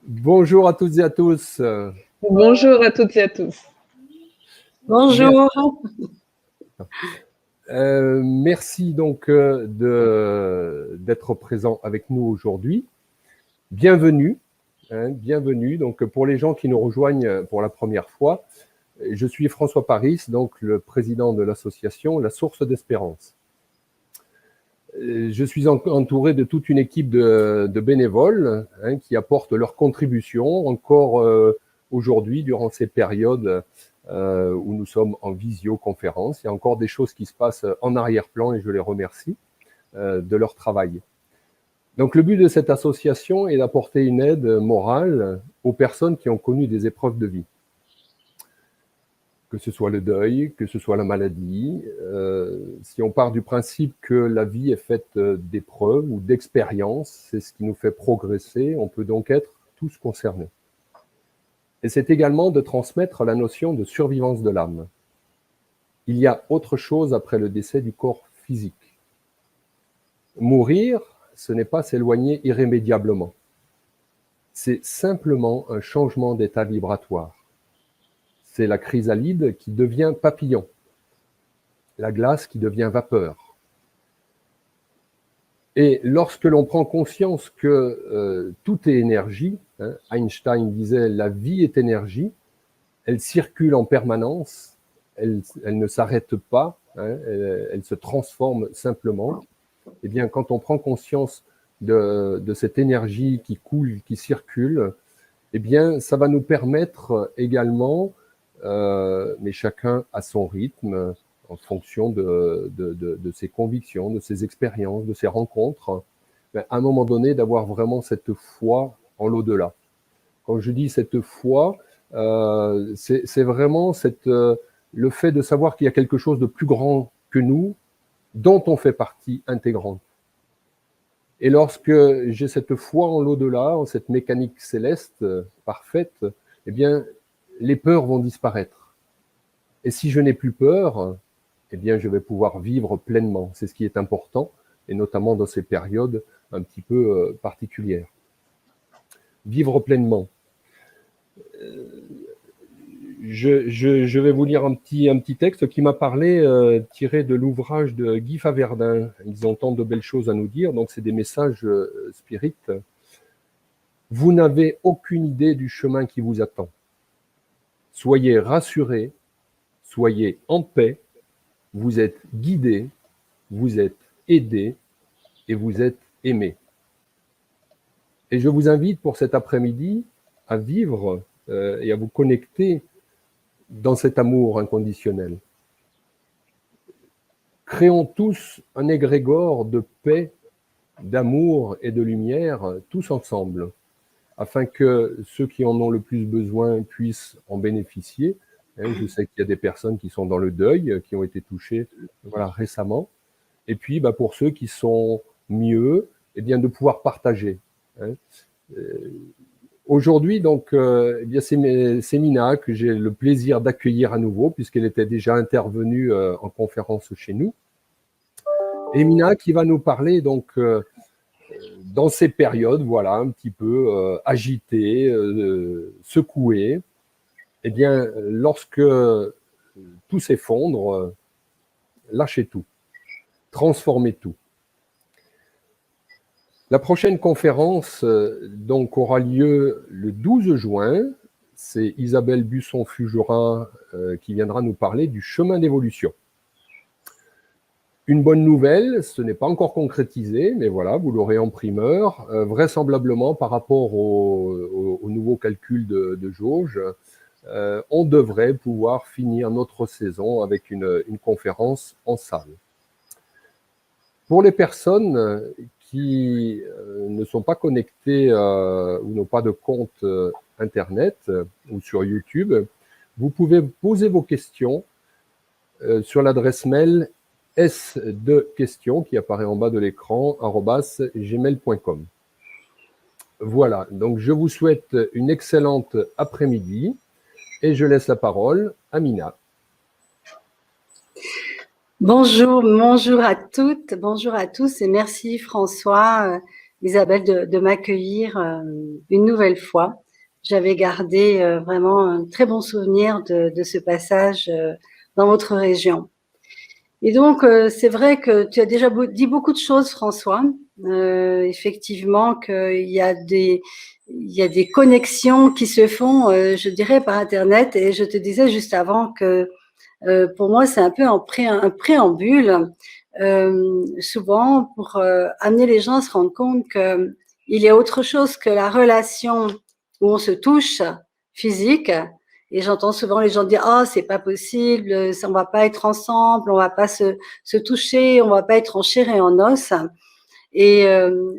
Bonjour à toutes et à tous. Bonjour à toutes et à tous. Bonjour. Merci donc d'être présent avec nous aujourd'hui. Bienvenue, bienvenue. Donc pour les gens qui nous rejoignent pour la première fois, je suis François Paris, donc le président de l'association La Source d'Espérance. Je suis entouré de toute une équipe de bénévoles qui apportent leur contribution encore aujourd'hui durant ces périodes où nous sommes en visioconférence. Il y a encore des choses qui se passent en arrière-plan et je les remercie de leur travail. Donc le but de cette association est d'apporter une aide morale aux personnes qui ont connu des épreuves de vie. Que ce soit le deuil, que ce soit la maladie. Si on part du principe que la vie est faite d'épreuves ou d'expériences, c'est ce qui nous fait progresser, on peut donc être tous concernés. Et c'est également de transmettre la notion de survivance de l'âme. Il y a autre chose après le décès du corps physique. Mourir, ce n'est pas s'éloigner irrémédiablement. C'est simplement un changement d'état vibratoire. C'est la chrysalide qui devient papillon, la glace qui devient vapeur. Et lorsque l'on prend conscience que tout est énergie, Einstein disait « la vie est énergie », elle circule en permanence, elle ne s'arrête pas, elle se transforme simplement. Eh bien, quand on prend conscience de cette énergie qui coule, qui circule, eh bien, ça va nous permettre également, mais chacun à son rythme, en fonction de ses convictions, de ses expériences, de ses rencontres, à un moment donné, d'avoir vraiment cette foi en l'au-delà. Quand je dis cette foi, c'est vraiment le fait de savoir qu'il y a quelque chose de plus grand que nous, dont on fait partie intégrante. Et lorsque j'ai cette foi en l'au-delà, en cette mécanique céleste parfaite, eh bien, les peurs vont disparaître. Et si je n'ai plus peur, eh bien, je vais pouvoir vivre pleinement. C'est ce qui est important, et notamment dans ces périodes un petit peu particulières. Vivre pleinement. Je vais vous lire un petit texte qui m'a parlé, tiré de l'ouvrage de Guy Faverdin. Ils ont tant de belles choses à nous dire, donc c'est des messages spirites. Vous n'avez aucune idée du chemin qui vous attend. Soyez rassurés, soyez en paix, vous êtes guidés, vous êtes aidés et vous êtes aimés. Et je vous invite pour cet après-midi à vivre et à vous connecter dans cet amour inconditionnel. Créons tous un égrégore de paix, d'amour et de lumière, tous ensemble, afin que ceux qui en ont le plus besoin puissent en bénéficier. Je sais qu'il y a des personnes qui sont dans le deuil, qui ont été touchées récemment. Et puis, pour ceux qui sont mieux, eh bien, de pouvoir partager. Aujourd'hui, donc, c'est Mina que j'ai le plaisir d'accueillir à nouveau, puisqu'elle était déjà intervenue en conférence chez nous. Et Mina qui va nous parler, donc, dans ces périodes, voilà, un petit peu agitées, secouées, eh bien, lorsque tout s'effondre, lâchez tout, transformez tout. La prochaine conférence donc aura lieu le 12 juin. C'est Isabelle Busson-Fugera qui viendra nous parler du chemin d'évolution. Une bonne nouvelle, ce n'est pas encore concrétisé, mais voilà, vous l'aurez en primeur. Vraisemblablement, par rapport au nouveau calcul de jauge, on devrait pouvoir finir notre saison avec une conférence en salle. Pour les personnes qui ne sont pas connectés ou n'ont pas de compte Internet ou sur YouTube, vous pouvez poser vos questions sur l'adresse mail s2questions qui apparaît en bas de l'écran, @gmail.com. Voilà, donc je vous souhaite une excellente après-midi et je laisse la parole à Mina. Bonjour à toutes, bonjour à tous et merci François Isabelle, de m'accueillir une nouvelle fois. J'avais gardé vraiment un très bon souvenir de ce passage dans votre région. Et donc, c'est vrai que tu as déjà dit beaucoup de choses, François. Effectivement, qu'il y a des connexions qui se font, je dirais, par Internet. Et je te disais juste avant que pour moi, c'est un peu un préambule, souvent pour amener les gens à se rendre compte qu'il y a autre chose que la relation où on se touche physique. Et j'entends souvent les gens dire « Ah, c'est pas possible, on va pas être ensemble, on va pas se toucher, on va pas être en chair et en os. » Et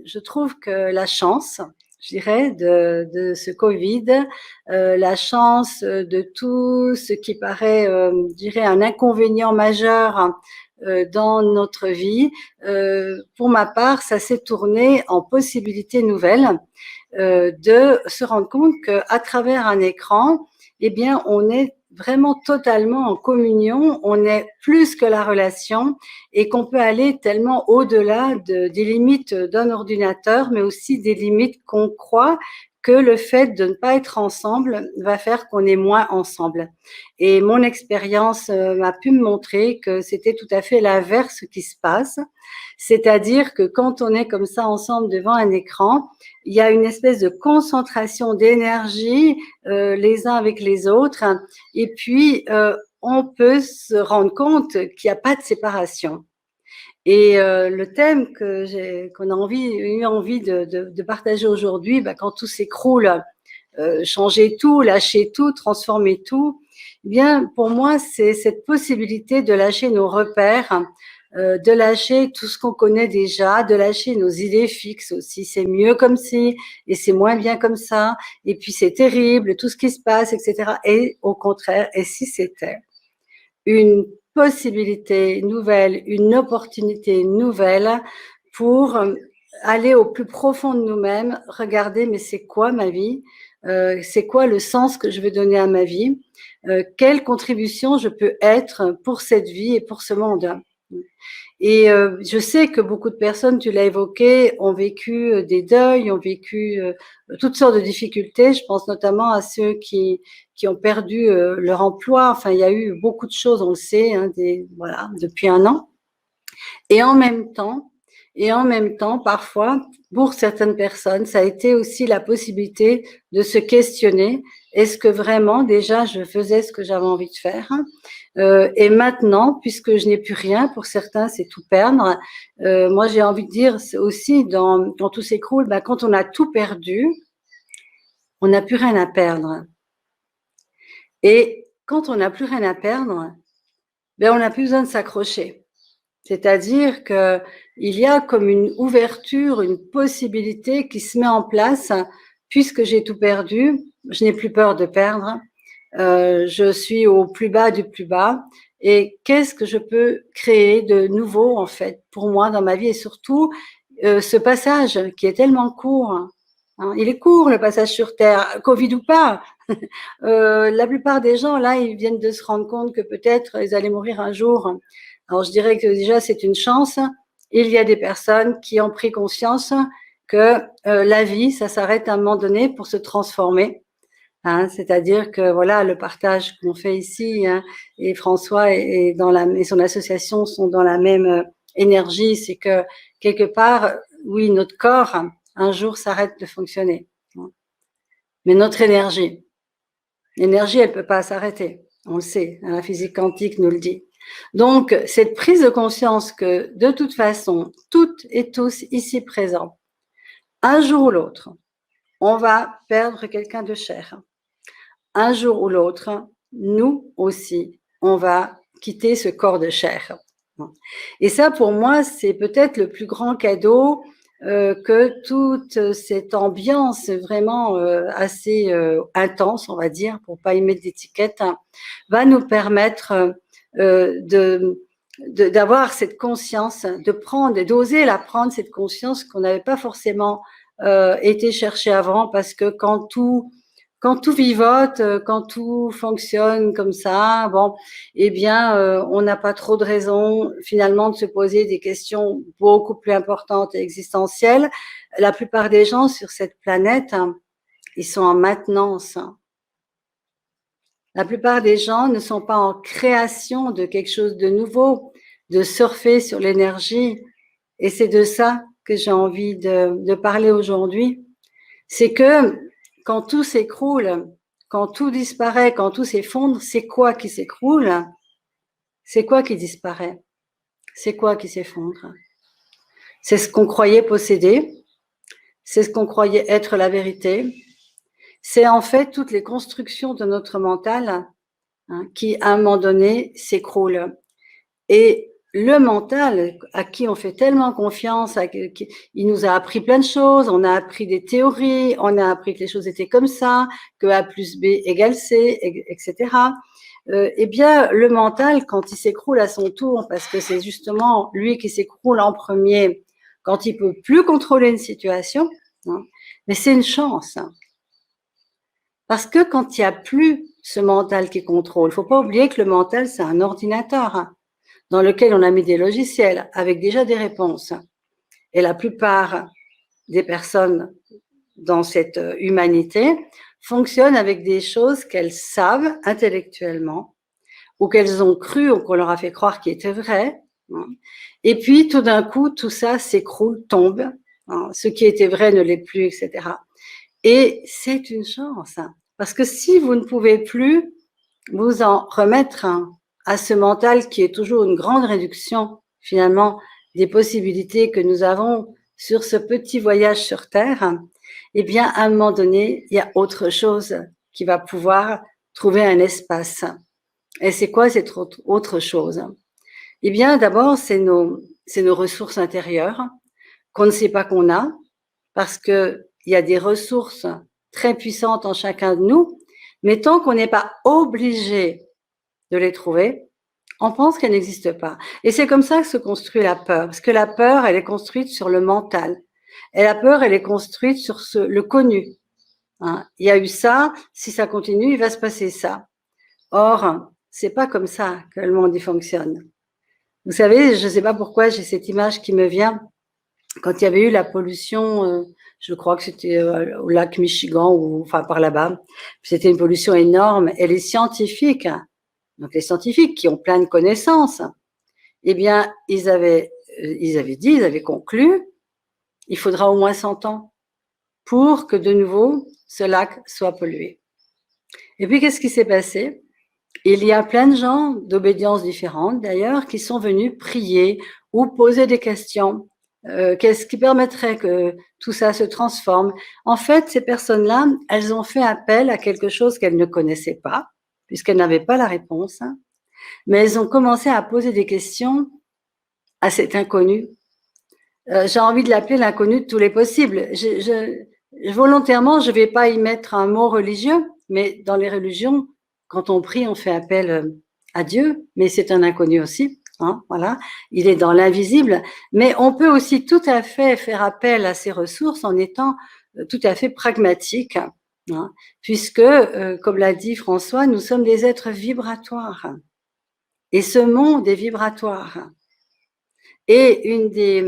je trouve que la chance, je dirais, de ce Covid, la chance de tout ce qui paraît, je dirais, un inconvénient majeur dans notre vie, pour ma part, ça s'est tourné en possibilité nouvelle de se rendre compte qu'à travers un écran, eh bien, on est vraiment totalement en communion, on est plus que la relation et qu'on peut aller tellement au-delà des limites d'un ordinateur, mais aussi des limites qu'on croit que le fait de ne pas être ensemble va faire qu'on est moins ensemble. Et mon expérience m'a pu me montrer que c'était tout à fait l'inverse qui se passe, c'est-à-dire que quand on est comme ça ensemble devant un écran, il y a une espèce de concentration d'énergie les uns avec les autres, et puis on peut se rendre compte qu'il n'y a pas de séparation. Et le thème qu'on a eu envie de partager aujourd'hui, quand tout s'écroule, changer tout, lâcher tout, transformer tout, eh bien pour moi c'est cette possibilité de lâcher nos repères, de lâcher tout ce qu'on connaît déjà, de lâcher nos idées fixes aussi. C'est mieux comme ci et c'est moins bien comme ça. Et puis c'est terrible, tout ce qui se passe, etc. Et au contraire, et si c'était une possibilité nouvelle, une opportunité nouvelle pour aller au plus profond de nous-mêmes, regarder mais c'est quoi ma vie, c'est quoi le sens que je veux donner à ma vie, quelle contribution je peux être pour cette vie et pour ce monde. Et je sais que beaucoup de personnes, tu l'as évoqué, ont vécu des deuils, ont vécu toutes sortes de difficultés. Je pense notamment à ceux qui ont perdu leur emploi. Enfin, il y a eu beaucoup de choses, on le sait, hein, voilà, depuis un an. Et en même temps, parfois, pour certaines personnes, ça a été aussi la possibilité de se questionner. Est-ce que vraiment, déjà, je faisais ce que j'avais envie de faire? Et maintenant, puisque je n'ai plus rien, pour certains, c'est tout perdre. Moi, j'ai envie de dire aussi, quand tout s'écroule, quand on a tout perdu, on n'a plus rien à perdre. Et quand on n'a plus rien à perdre, on n'a plus besoin de s'accrocher. C'est-à-dire qu'il y a comme une ouverture, une possibilité qui se met en place. Puisque j'ai tout perdu, je n'ai plus peur de perdre. Je suis au plus bas du plus bas. Et qu'est-ce que je peux créer de nouveau, en fait, pour moi dans ma vie? Et surtout, ce passage qui est tellement court. Hein, il est court, le passage sur Terre, Covid ou pas. La plupart des gens, là, ils viennent de se rendre compte que peut-être ils allaient mourir un jour. Alors, je dirais que déjà, c'est une chance. Il y a des personnes qui ont pris conscience que la vie, ça s'arrête à un moment donné pour se transformer. Hein, c'est-à-dire que voilà, le partage qu'on fait ici, hein, et François et son association sont dans la même énergie, c'est que quelque part, oui, notre corps un jour s'arrête de fonctionner, mais notre l'énergie, elle peut pas s'arrêter. On le sait, hein, la physique quantique nous le dit. Donc, cette prise de conscience que, de toute façon, toutes et tous ici présents, un jour ou l'autre, on va perdre quelqu'un de cher. Un jour ou l'autre, nous aussi, on va quitter ce corps de chair. Et ça, pour moi, c'est peut-être le plus grand cadeau que toute cette ambiance vraiment assez intense, on va dire, pour pas y mettre d'étiquette, hein, va nous permettre d'avoir cette conscience, de prendre et d'oser la prendre, cette conscience qu'on n'avait pas forcément été chercher avant, parce que quand tout vivote, quand tout fonctionne comme ça, bon, eh bien, on n'a pas trop de raison finalement de se poser des questions beaucoup plus importantes et existentielles. la plupart des gens sur cette planète, ils sont en maintenance. La plupart des gens ne sont pas en création de quelque chose de nouveau, de surfer sur l'énergie. Et c'est de ça que j'ai envie de parler aujourd'hui. C'est que quand tout s'écroule, quand tout disparaît, quand tout s'effondre, c'est quoi qui s'écroule? C'est quoi qui disparaît? C'est quoi qui s'effondre? C'est ce qu'on croyait posséder, c'est ce qu'on croyait être la vérité. C'est en fait toutes les constructions de notre mental qui, à un moment donné, s'écroulent. Et le mental, à qui on fait tellement confiance, il nous a appris plein de choses, on a appris des théories, on a appris que les choses étaient comme ça, que A plus B égale C, etc. Eh bien, le mental, quand il s'écroule à son tour, parce que c'est justement lui qui s'écroule en premier, quand il peut plus contrôler une situation, mais c'est une chance. Parce que quand il n'y a plus ce mental qui contrôle, il ne faut pas oublier que le mental, c'est un ordinateur dans lequel on a mis des logiciels avec déjà des réponses. Et la plupart des personnes dans cette humanité fonctionnent avec des choses qu'elles savent intellectuellement ou qu'elles ont cru ou qu'on leur a fait croire qui étaient vraies. Et puis, tout d'un coup, tout ça s'écroule, tombe. Ce qui était vrai ne l'est plus, etc. Et c'est une chance. Parce que si vous ne pouvez plus vous en remettre à ce mental qui est toujours une grande réduction, finalement, des possibilités que nous avons sur ce petit voyage sur Terre, eh bien, à un moment donné, il y a autre chose qui va pouvoir trouver un espace. Et c'est quoi cette autre chose? Eh bien, d'abord, c'est nos ressources intérieures qu'on ne sait pas qu'on a, parce qu'il y a des ressources très puissantes en chacun de nous, mais tant qu'on n'est pas obligé de les trouver, on pense qu'elles n'existent pas. Et c'est comme ça que se construit la peur, parce que la peur, elle est construite sur le mental. Et la peur, elle est construite sur le connu. Il y a eu ça, si ça continue, il va se passer ça. Or, c'est pas comme ça que le monde y fonctionne. Vous savez, je ne sais pas pourquoi j'ai cette image qui me vient. Quand il y avait eu la pollution, je crois que c'était au lac Michigan, ou enfin par là-bas, c'était une pollution énorme. Et les scientifiques, donc les scientifiques qui ont plein de connaissances, eh bien, ils avaient conclu, il faudra au moins 100 ans pour que de nouveau ce lac soit pollué. Et puis, qu'est-ce qui s'est passé? Il y a plein de gens d'obédiences différentes, d'ailleurs, qui sont venus prier ou poser des questions. Qu'est-ce qui permettrait que tout ça se transforme? En fait, ces personnes-là, elles ont fait appel à quelque chose qu'elles ne connaissaient pas, puisqu'elles n'avaient pas la réponse, mais elles ont commencé à poser des questions à cet inconnu. J'ai envie de l'appeler l'inconnu de tous les possibles. Volontairement, je ne vais pas y mettre un mot religieux, mais dans les religions, quand on prie, on fait appel à Dieu, mais c'est un inconnu aussi. Voilà, il est dans l'invisible, mais on peut aussi tout à fait faire appel à ces ressources en étant tout à fait pragmatique, puisque, comme l'a dit François, nous sommes des êtres vibratoires, et ce monde est vibratoire. Et une des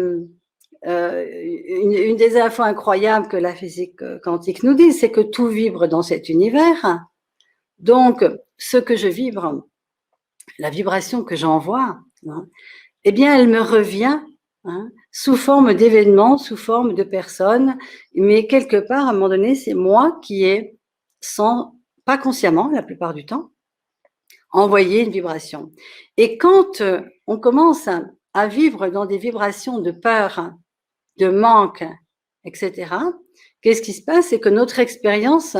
infos incroyables que la physique quantique nous dit, c'est que tout vibre dans cet univers. Donc, ce que je vibre, la vibration que j'envoie, eh bien, elle me revient sous forme d'événements, sous forme de personnes, mais quelque part, à un moment donné, c'est moi qui ai, pas consciemment la plupart du temps, envoyé une vibration. Et quand on commence à vivre dans des vibrations de peur, de manque, etc., qu'est-ce qui se passe? C'est que notre expérience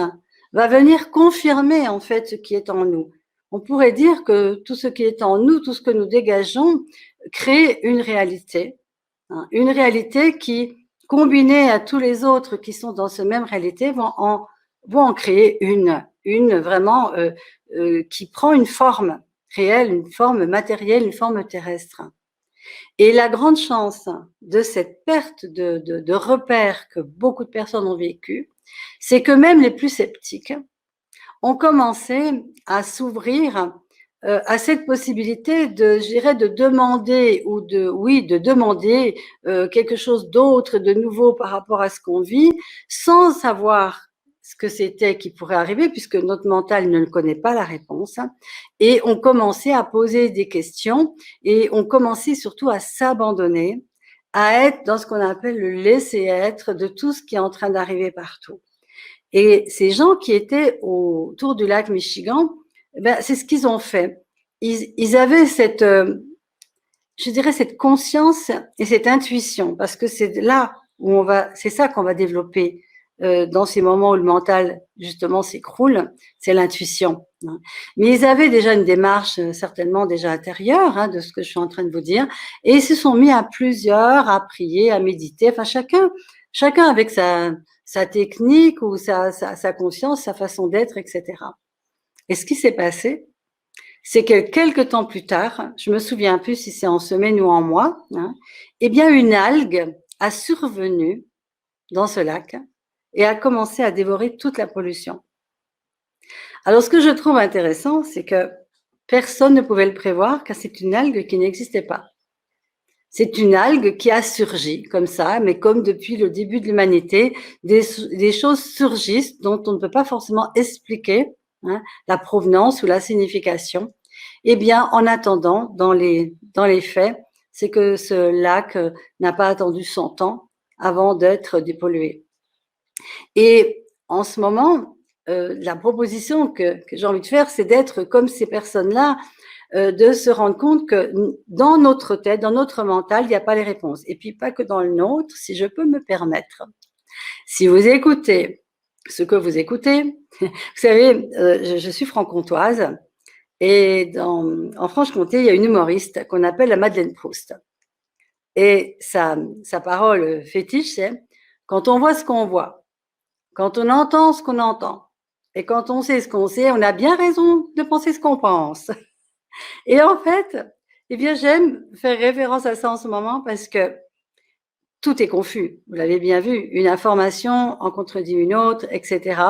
va venir confirmer en fait ce qui est en nous. On pourrait dire que tout ce qui est en nous, tout ce que nous dégageons, crée une réalité qui, combinée à tous les autres qui sont dans cette même réalité, vont en créer une vraiment qui prend une forme réelle, une forme matérielle, une forme terrestre. Et la grande chance de cette perte de repères que beaucoup de personnes ont vécu, c'est que même les plus sceptiques ont commencé à s'ouvrir à cette possibilité de, je dirais, de demander ou de demander quelque chose d'autre, de nouveau par rapport à ce qu'on vit, sans savoir ce que c'était qui pourrait arriver, puisque notre mental ne le connaît pas la réponse. Et on commençait à poser des questions et on commençait surtout à s'abandonner, à être dans ce qu'on appelle le laisser-être de tout ce qui est en train d'arriver partout. Et ces gens qui étaient autour du lac Michigan, ben, c'est ce qu'ils ont fait. Ils avaient cette, je dirais, cette conscience et cette intuition, parce que c'est là où c'est ça qu'on va développer dans ces moments où le mental justement s'écroule, c'est l'intuition. Mais ils avaient déjà une démarche certainement déjà intérieure de ce que je suis en train de vous dire, et ils se sont mis à plusieurs à prier, à méditer, enfin chacun avec sa technique ou sa conscience, sa façon d'être, etc. Et ce qui s'est passé, c'est que quelques temps plus tard, je me souviens plus si c'est en semaine ou en mois, eh bien une algue a survenu dans ce lac et a commencé à dévorer toute la pollution. Alors ce que je trouve intéressant, c'est que personne ne pouvait le prévoir car c'est une algue qui n'existait pas. C'est une algue qui a surgi comme ça, mais comme depuis le début de l'humanité, des choses surgissent dont on ne peut pas forcément expliquer la provenance ou la signification. Eh bien, en attendant, dans les faits, c'est que ce lac n'a pas attendu 100 ans avant d'être dépollué. Et en ce moment, la proposition que j'ai envie de faire, c'est d'être comme ces personnes-là, de se rendre compte que dans notre tête, dans notre mental, il n'y a pas les réponses. Et puis pas que dans le nôtre, si je peux me permettre. Si vous écoutez ce que vous écoutez, vous savez, je suis franc-comtoise et en Franche-Comté, il y a une humoriste qu'on appelle la Madeleine Proust. Et sa parole fétiche, c'est quand on voit ce qu'on voit, quand on entend ce qu'on entend, et quand on sait ce qu'on sait, on a bien raison de penser ce qu'on pense. Et en fait, eh bien, j'aime faire référence à ça en ce moment parce que tout est confus. Vous l'avez bien vu, une information en contredit une autre, etc.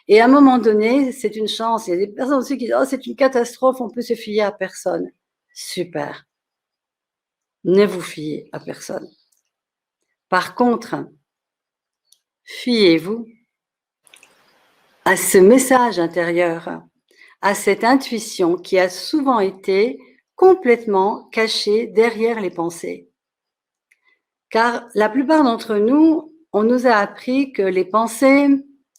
Et à un moment donné, c'est une chance. Il y a des personnes aussi qui disent « Oh, c'est une catastrophe, on peut se fier à personne. » Super. Ne vous fiez à personne. Par contre, fiez-vous à ce message intérieur, à cette intuition qui a souvent été complètement cachée derrière les pensées. Car la plupart d'entre nous, on nous a appris que les pensées,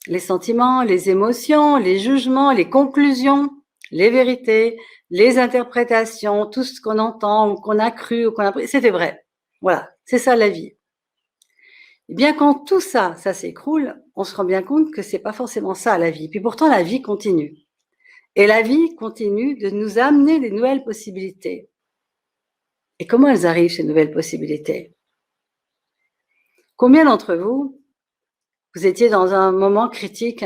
les sentiments, les émotions, les jugements, les conclusions, les vérités, les interprétations, tout ce qu'on entend ou qu'on a cru ou qu'on a pris, c'était vrai. Voilà, c'est ça la vie. Et bien quand tout ça s'écroule, on se rend bien compte que c'est pas forcément ça la vie. Puis pourtant la vie continue. Et la vie continue de nous amener des nouvelles possibilités. Et comment elles arrivent, ces nouvelles possibilités? Combien d'entre vous, vous étiez dans un moment critique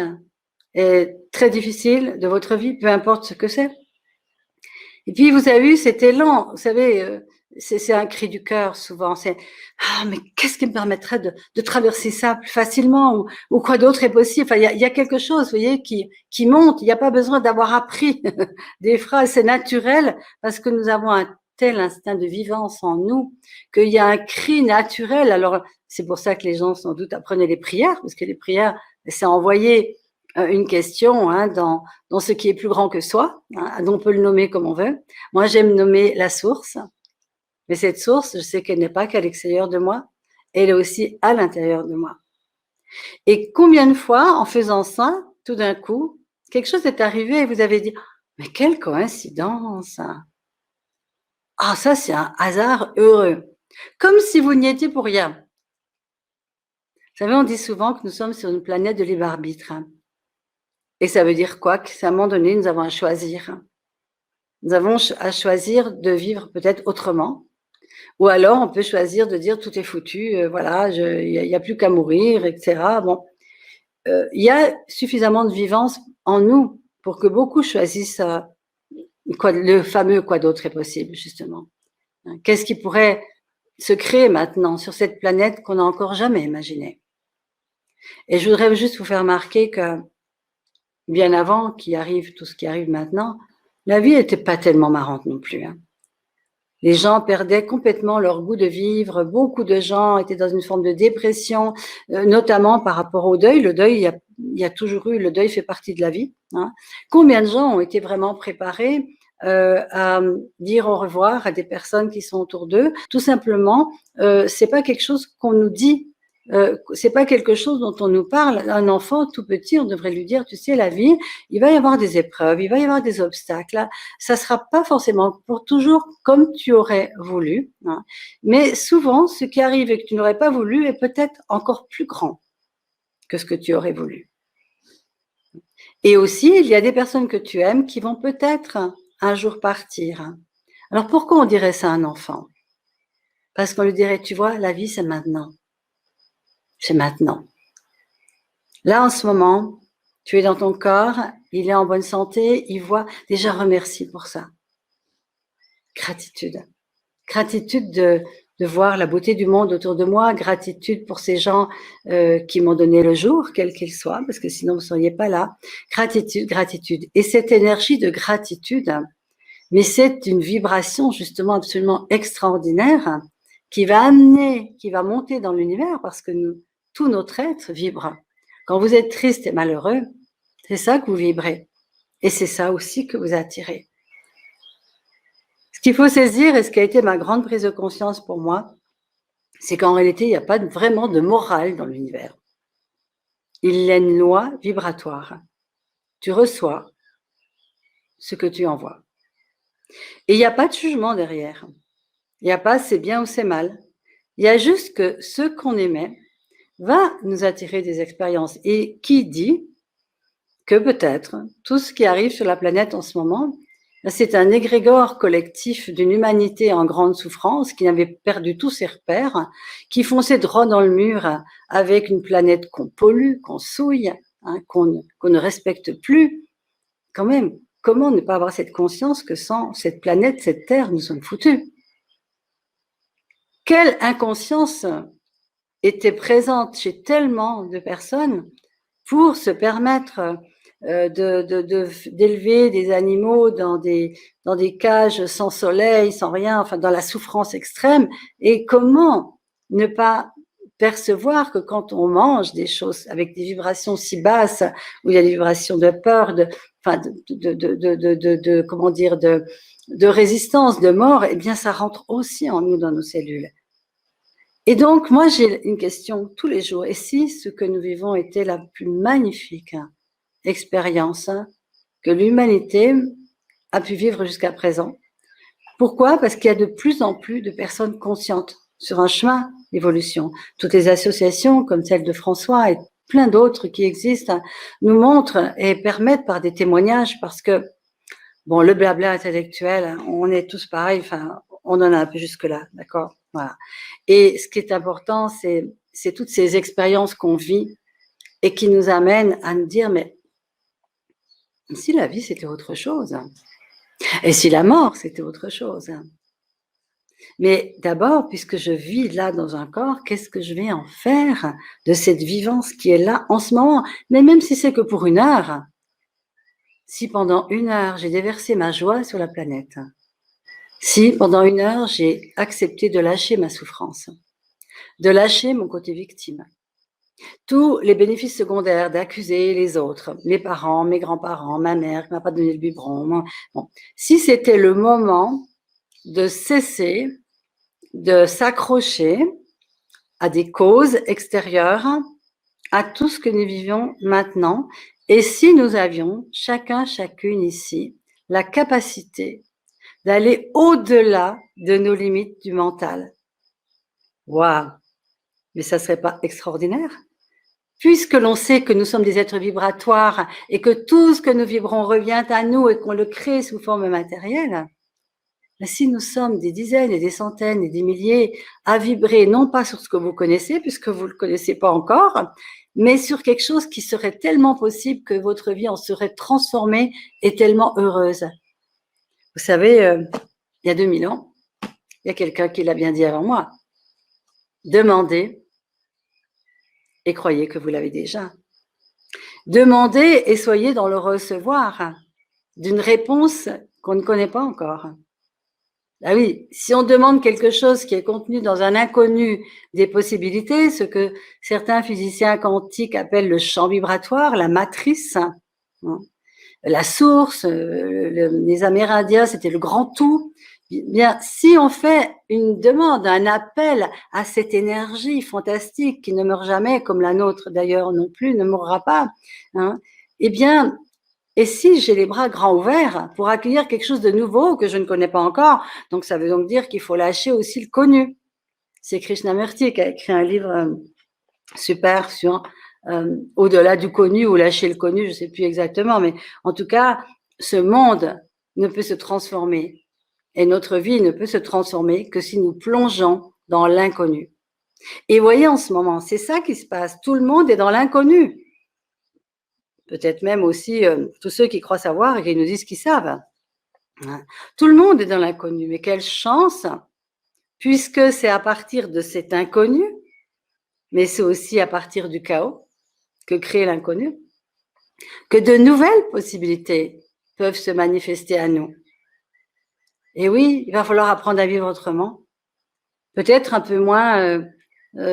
et très difficile de votre vie, peu importe ce que c'est? Et puis vous avez eu cet élan, vous savez, c'est un cri du cœur souvent, c'est « Ah, mais qu'est-ce qui me permettrait de traverser ça plus facilement ou quoi d'autre est possible ?» Enfin, il y a quelque chose, vous voyez, qui monte, il n'y a pas besoin d'avoir appris des phrases, c'est naturel parce que nous avons un tel instinct de vivance en nous qu'il y a un cri naturel. Alors, c'est pour ça que les gens, sans doute, apprenaient les prières, parce que les prières, c'est envoyer une question dans ce qui est plus grand que soi, on peut le nommer comme on veut. Moi, j'aime nommer la source, mais cette source, je sais qu'elle n'est pas qu'à l'extérieur de moi, elle est aussi à l'intérieur de moi. Et combien de fois, en faisant ça, tout d'un coup, quelque chose est arrivé et vous avez dit « Mais quelle coïncidence !» Ah, ça, c'est un hasard heureux. Comme si vous n'y étiez pour rien. Vous savez, on dit souvent que nous sommes sur une planète de libre arbitre. Et ça veut dire quoi? Qu'à un moment donné, nous avons à choisir. Nous avons à choisir de vivre peut-être autrement. Ou alors, on peut choisir de dire tout est foutu, voilà, il n'y a plus qu'à mourir, etc. Bon, il y a suffisamment de vivance en nous pour que beaucoup choisissent le fameux quoi d'autre est possible, justement. Qu'est-ce qui pourrait se créer maintenant sur cette planète qu'on n'a encore jamais imaginé? Et je voudrais juste vous faire remarquer que bien avant qu'il arrive tout ce qui arrive maintenant, la vie n'était pas tellement marrante non plus. Hein. Les gens perdaient complètement leur goût de vivre. Beaucoup de gens étaient dans une forme de dépression, notamment par rapport au deuil. Le deuil, il y a toujours eu, le deuil fait partie de la vie. Hein. Combien de gens ont été vraiment préparés à dire au revoir à des personnes qui sont autour d'eux? Tout simplement, c'est pas quelque chose qu'on nous dit. C'est pas quelque chose dont on nous parle. Un enfant tout petit, on devrait lui dire, tu sais, la vie, il va y avoir des épreuves, il va y avoir des obstacles. Ça sera pas forcément pour toujours comme tu aurais voulu, hein. Mais souvent, ce qui arrive et que tu n'aurais pas voulu est peut-être encore plus grand que ce que tu aurais voulu. Et aussi, il y a des personnes que tu aimes qui vont peut-être un jour partir. Alors pourquoi on dirait ça à un enfant? Parce qu'on lui dirait, tu vois, la vie c'est maintenant. C'est maintenant. Là, en ce moment, tu es dans ton corps, il est en bonne santé, il voit, déjà remercie pour ça. Gratitude. Gratitude de voir la beauté du monde autour de moi, gratitude pour ces gens qui m'ont donné le jour, quel qu'il soit, parce que sinon vous ne seriez pas là. Gratitude, gratitude. Et cette énergie de gratitude, mais c'est une vibration justement absolument extraordinaire qui va amener, qui va monter dans l'univers parce que nous, tout notre être vibre. Quand vous êtes triste et malheureux, c'est ça que vous vibrez. Et c'est ça aussi que vous attirez. Ce qu'il faut saisir, et ce qui a été ma grande prise de conscience pour moi, c'est qu'en réalité, il n'y a pas vraiment de morale dans l'univers. Il y a une loi vibratoire. Tu reçois ce que tu envoies. Et il n'y a pas de jugement derrière. Il n'y a pas c'est bien ou c'est mal. Il y a juste que ce qu'on émet va nous attirer des expériences. Et qui dit que peut-être tout ce qui arrive sur la planète en ce moment, c'est un égrégore collectif d'une humanité en grande souffrance qui avait perdu tous ses repères, qui fonçait droit dans le mur avec une planète qu'on pollue, qu'on souille, hein, qu'on ne respecte plus. Quand même, comment ne pas avoir cette conscience que sans cette planète, cette terre, nous sommes foutus? Quelle inconscience était présente chez tellement de personnes pour se permettre d'élever des animaux dans des cages sans soleil, sans rien, enfin dans la souffrance extrême. Et comment ne pas percevoir que quand on mange des choses avec des vibrations si basses, où il y a des vibrations de peur, comment dire, de résistance, de mort, eh bien ça rentre aussi en nous dans nos cellules. Et donc, moi, j'ai une question tous les jours. Et si ce que nous vivons était la plus magnifique expérience que l'humanité a pu vivre jusqu'à présent? Pourquoi? Parce qu'il y a de plus en plus de personnes conscientes sur un chemin d'évolution. Toutes les associations, comme celle de François et plein d'autres qui existent, nous montrent et permettent par des témoignages, parce que, bon, le blabla intellectuel, on est tous pareils, enfin, on en a un peu jusque-là, d'accord? Voilà. Et ce qui est important, c'est toutes ces expériences qu'on vit et qui nous amènent à nous dire, mais si la vie c'était autre chose, et si la mort c'était autre chose. Mais d'abord, puisque je vis là dans un corps, qu'est-ce que je vais en faire de cette vivance qui est là en ce moment? Mais même si c'est que pour 1 heure, si pendant 1 heure j'ai déversé ma joie sur la planète, si pendant 1 heure j'ai accepté de lâcher ma souffrance, de lâcher mon côté victime, tous les bénéfices secondaires d'accuser les autres, mes parents, mes grands-parents, ma mère qui m'a pas donné le biberon, moi, bon. Si c'était le moment de cesser de s'accrocher à des causes extérieures, à tout ce que nous vivons maintenant, et si nous avions chacun, chacune ici, la capacité d'aller au-delà de nos limites du mental. Waouh! Mais ça serait pas extraordinaire? Puisque l'on sait que nous sommes des êtres vibratoires et que tout ce que nous vibrons revient à nous et qu'on le crée sous forme matérielle, si nous sommes des dizaines et des centaines et des milliers à vibrer, non pas sur ce que vous connaissez, puisque vous ne le connaissez pas encore, mais sur quelque chose qui serait tellement possible que votre vie en serait transformée et tellement heureuse. Vous savez, il y a 2000 ans, il y a quelqu'un qui l'a bien dit avant moi. Demandez et croyez que vous l'avez déjà. Demandez et soyez dans le recevoir d'une réponse qu'on ne connaît pas encore. Ah oui, si on demande quelque chose qui est contenu dans un inconnu des possibilités, ce que certains physiciens quantiques appellent le champ vibratoire, la matrice, la source, les Amérindiens, c'était le grand tout. Bien, si on fait une demande, un appel à cette énergie fantastique qui ne meurt jamais, comme la nôtre d'ailleurs non plus, ne mourra pas, eh bien, et si j'ai les bras grands ouverts pour accueillir quelque chose de nouveau que je ne connais pas encore, donc ça veut donc dire qu'il faut lâcher aussi le connu. C'est Krishnamurti qui a écrit un livre super sur au-delà du connu ou lâcher le connu, je ne sais plus exactement, mais en tout cas, ce monde ne peut se transformer et notre vie ne peut se transformer que si nous plongeons dans l'inconnu. Et voyez en ce moment, c'est ça qui se passe. Tout le monde est dans l'inconnu. Peut-être même aussi tous ceux qui croient savoir et qui nous disent qu'ils savent. Tout le monde est dans l'inconnu, mais quelle chance, puisque c'est à partir de cet inconnu, mais c'est aussi à partir du chaos que crée l'inconnu, que de nouvelles possibilités peuvent se manifester à nous. Et oui, il va falloir apprendre à vivre autrement, peut-être un peu moins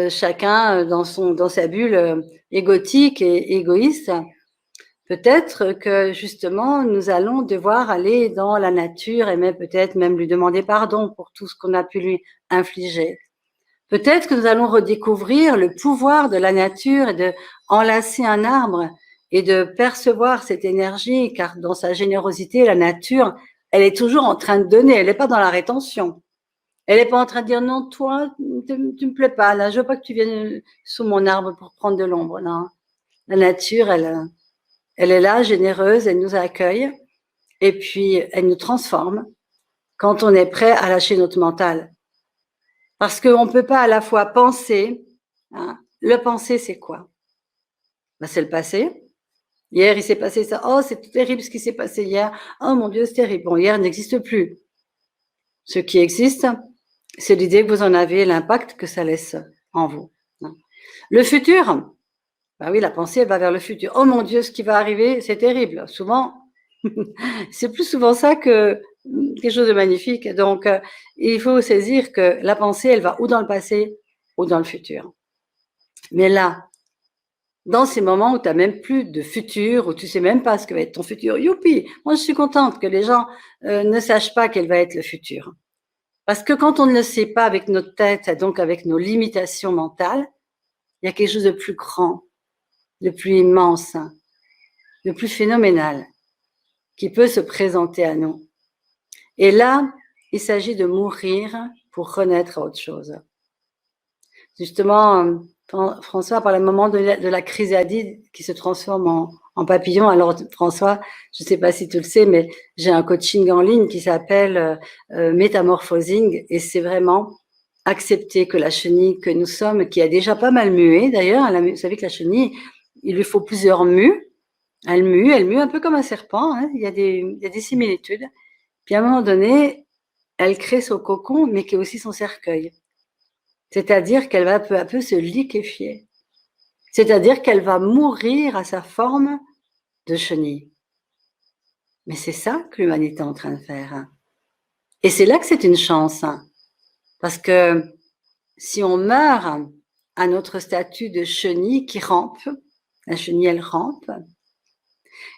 chacun dans sa bulle égotique et égoïste. Peut-être que justement, nous allons devoir aller dans la nature et même peut-être même lui demander pardon pour tout ce qu'on a pu lui infliger. Peut-être que nous allons redécouvrir le pouvoir de la nature et de enlacer un arbre et de percevoir cette énergie, car dans sa générosité, la nature, elle est toujours en train de donner, elle n'est pas dans la rétention. Elle n'est pas en train de dire non, toi, tu me plais pas, là, je veux pas que tu viennes sous mon arbre pour prendre de l'ombre. Non, la nature, elle est là, généreuse, elle nous accueille et puis elle nous transforme quand on est prêt à lâcher notre mental. Parce qu'on ne peut pas à la fois penser. Le penser, c'est quoi? C'est le passé. Hier, il s'est passé ça. Oh, c'est terrible ce qui s'est passé hier. Oh mon Dieu, c'est terrible. Bon, hier n'existe plus. Ce qui existe, c'est l'idée que vous en avez, l'impact que ça laisse en vous. Le futur, oui, la pensée, elle va vers le futur. Oh mon Dieu, ce qui va arriver, c'est terrible. Souvent, c'est plus souvent ça que quelque chose de magnifique. Donc, il faut saisir que la pensée, elle va ou dans le passé ou dans le futur. Mais là, dans ces moments où tu n'as même plus de futur, où tu ne sais même pas ce que va être ton futur, youpi, moi je suis contente que les gens ne sachent pas quel va être le futur. Parce que quand on ne le sait pas avec notre tête, donc avec nos limitations mentales, il y a quelque chose de plus grand, de plus immense, de plus phénoménal qui peut se présenter à nous. Et là, il s'agit de mourir pour renaître à autre chose. Justement, François parle à un moment de la chrysalide qui se transforme en papillon. Alors François, je ne sais pas si tu le sais, mais j'ai un coaching en ligne qui s'appelle Métamorphosing et c'est vraiment accepter que la chenille que nous sommes, qui a déjà pas mal mué d'ailleurs, vous savez que la chenille, il lui faut plusieurs mues. Elle mue un peu comme un serpent, il y a des similitudes. Puis à un moment donné, elle crée son cocon, mais qui est aussi son cercueil. C'est-à-dire qu'elle va peu à peu se liquéfier. C'est-à-dire qu'elle va mourir à sa forme de chenille. Mais c'est ça que l'humanité est en train de faire. Et c'est là que c'est une chance. Parce que si on meurt à notre statut de chenille qui rampe, la chenille elle rampe,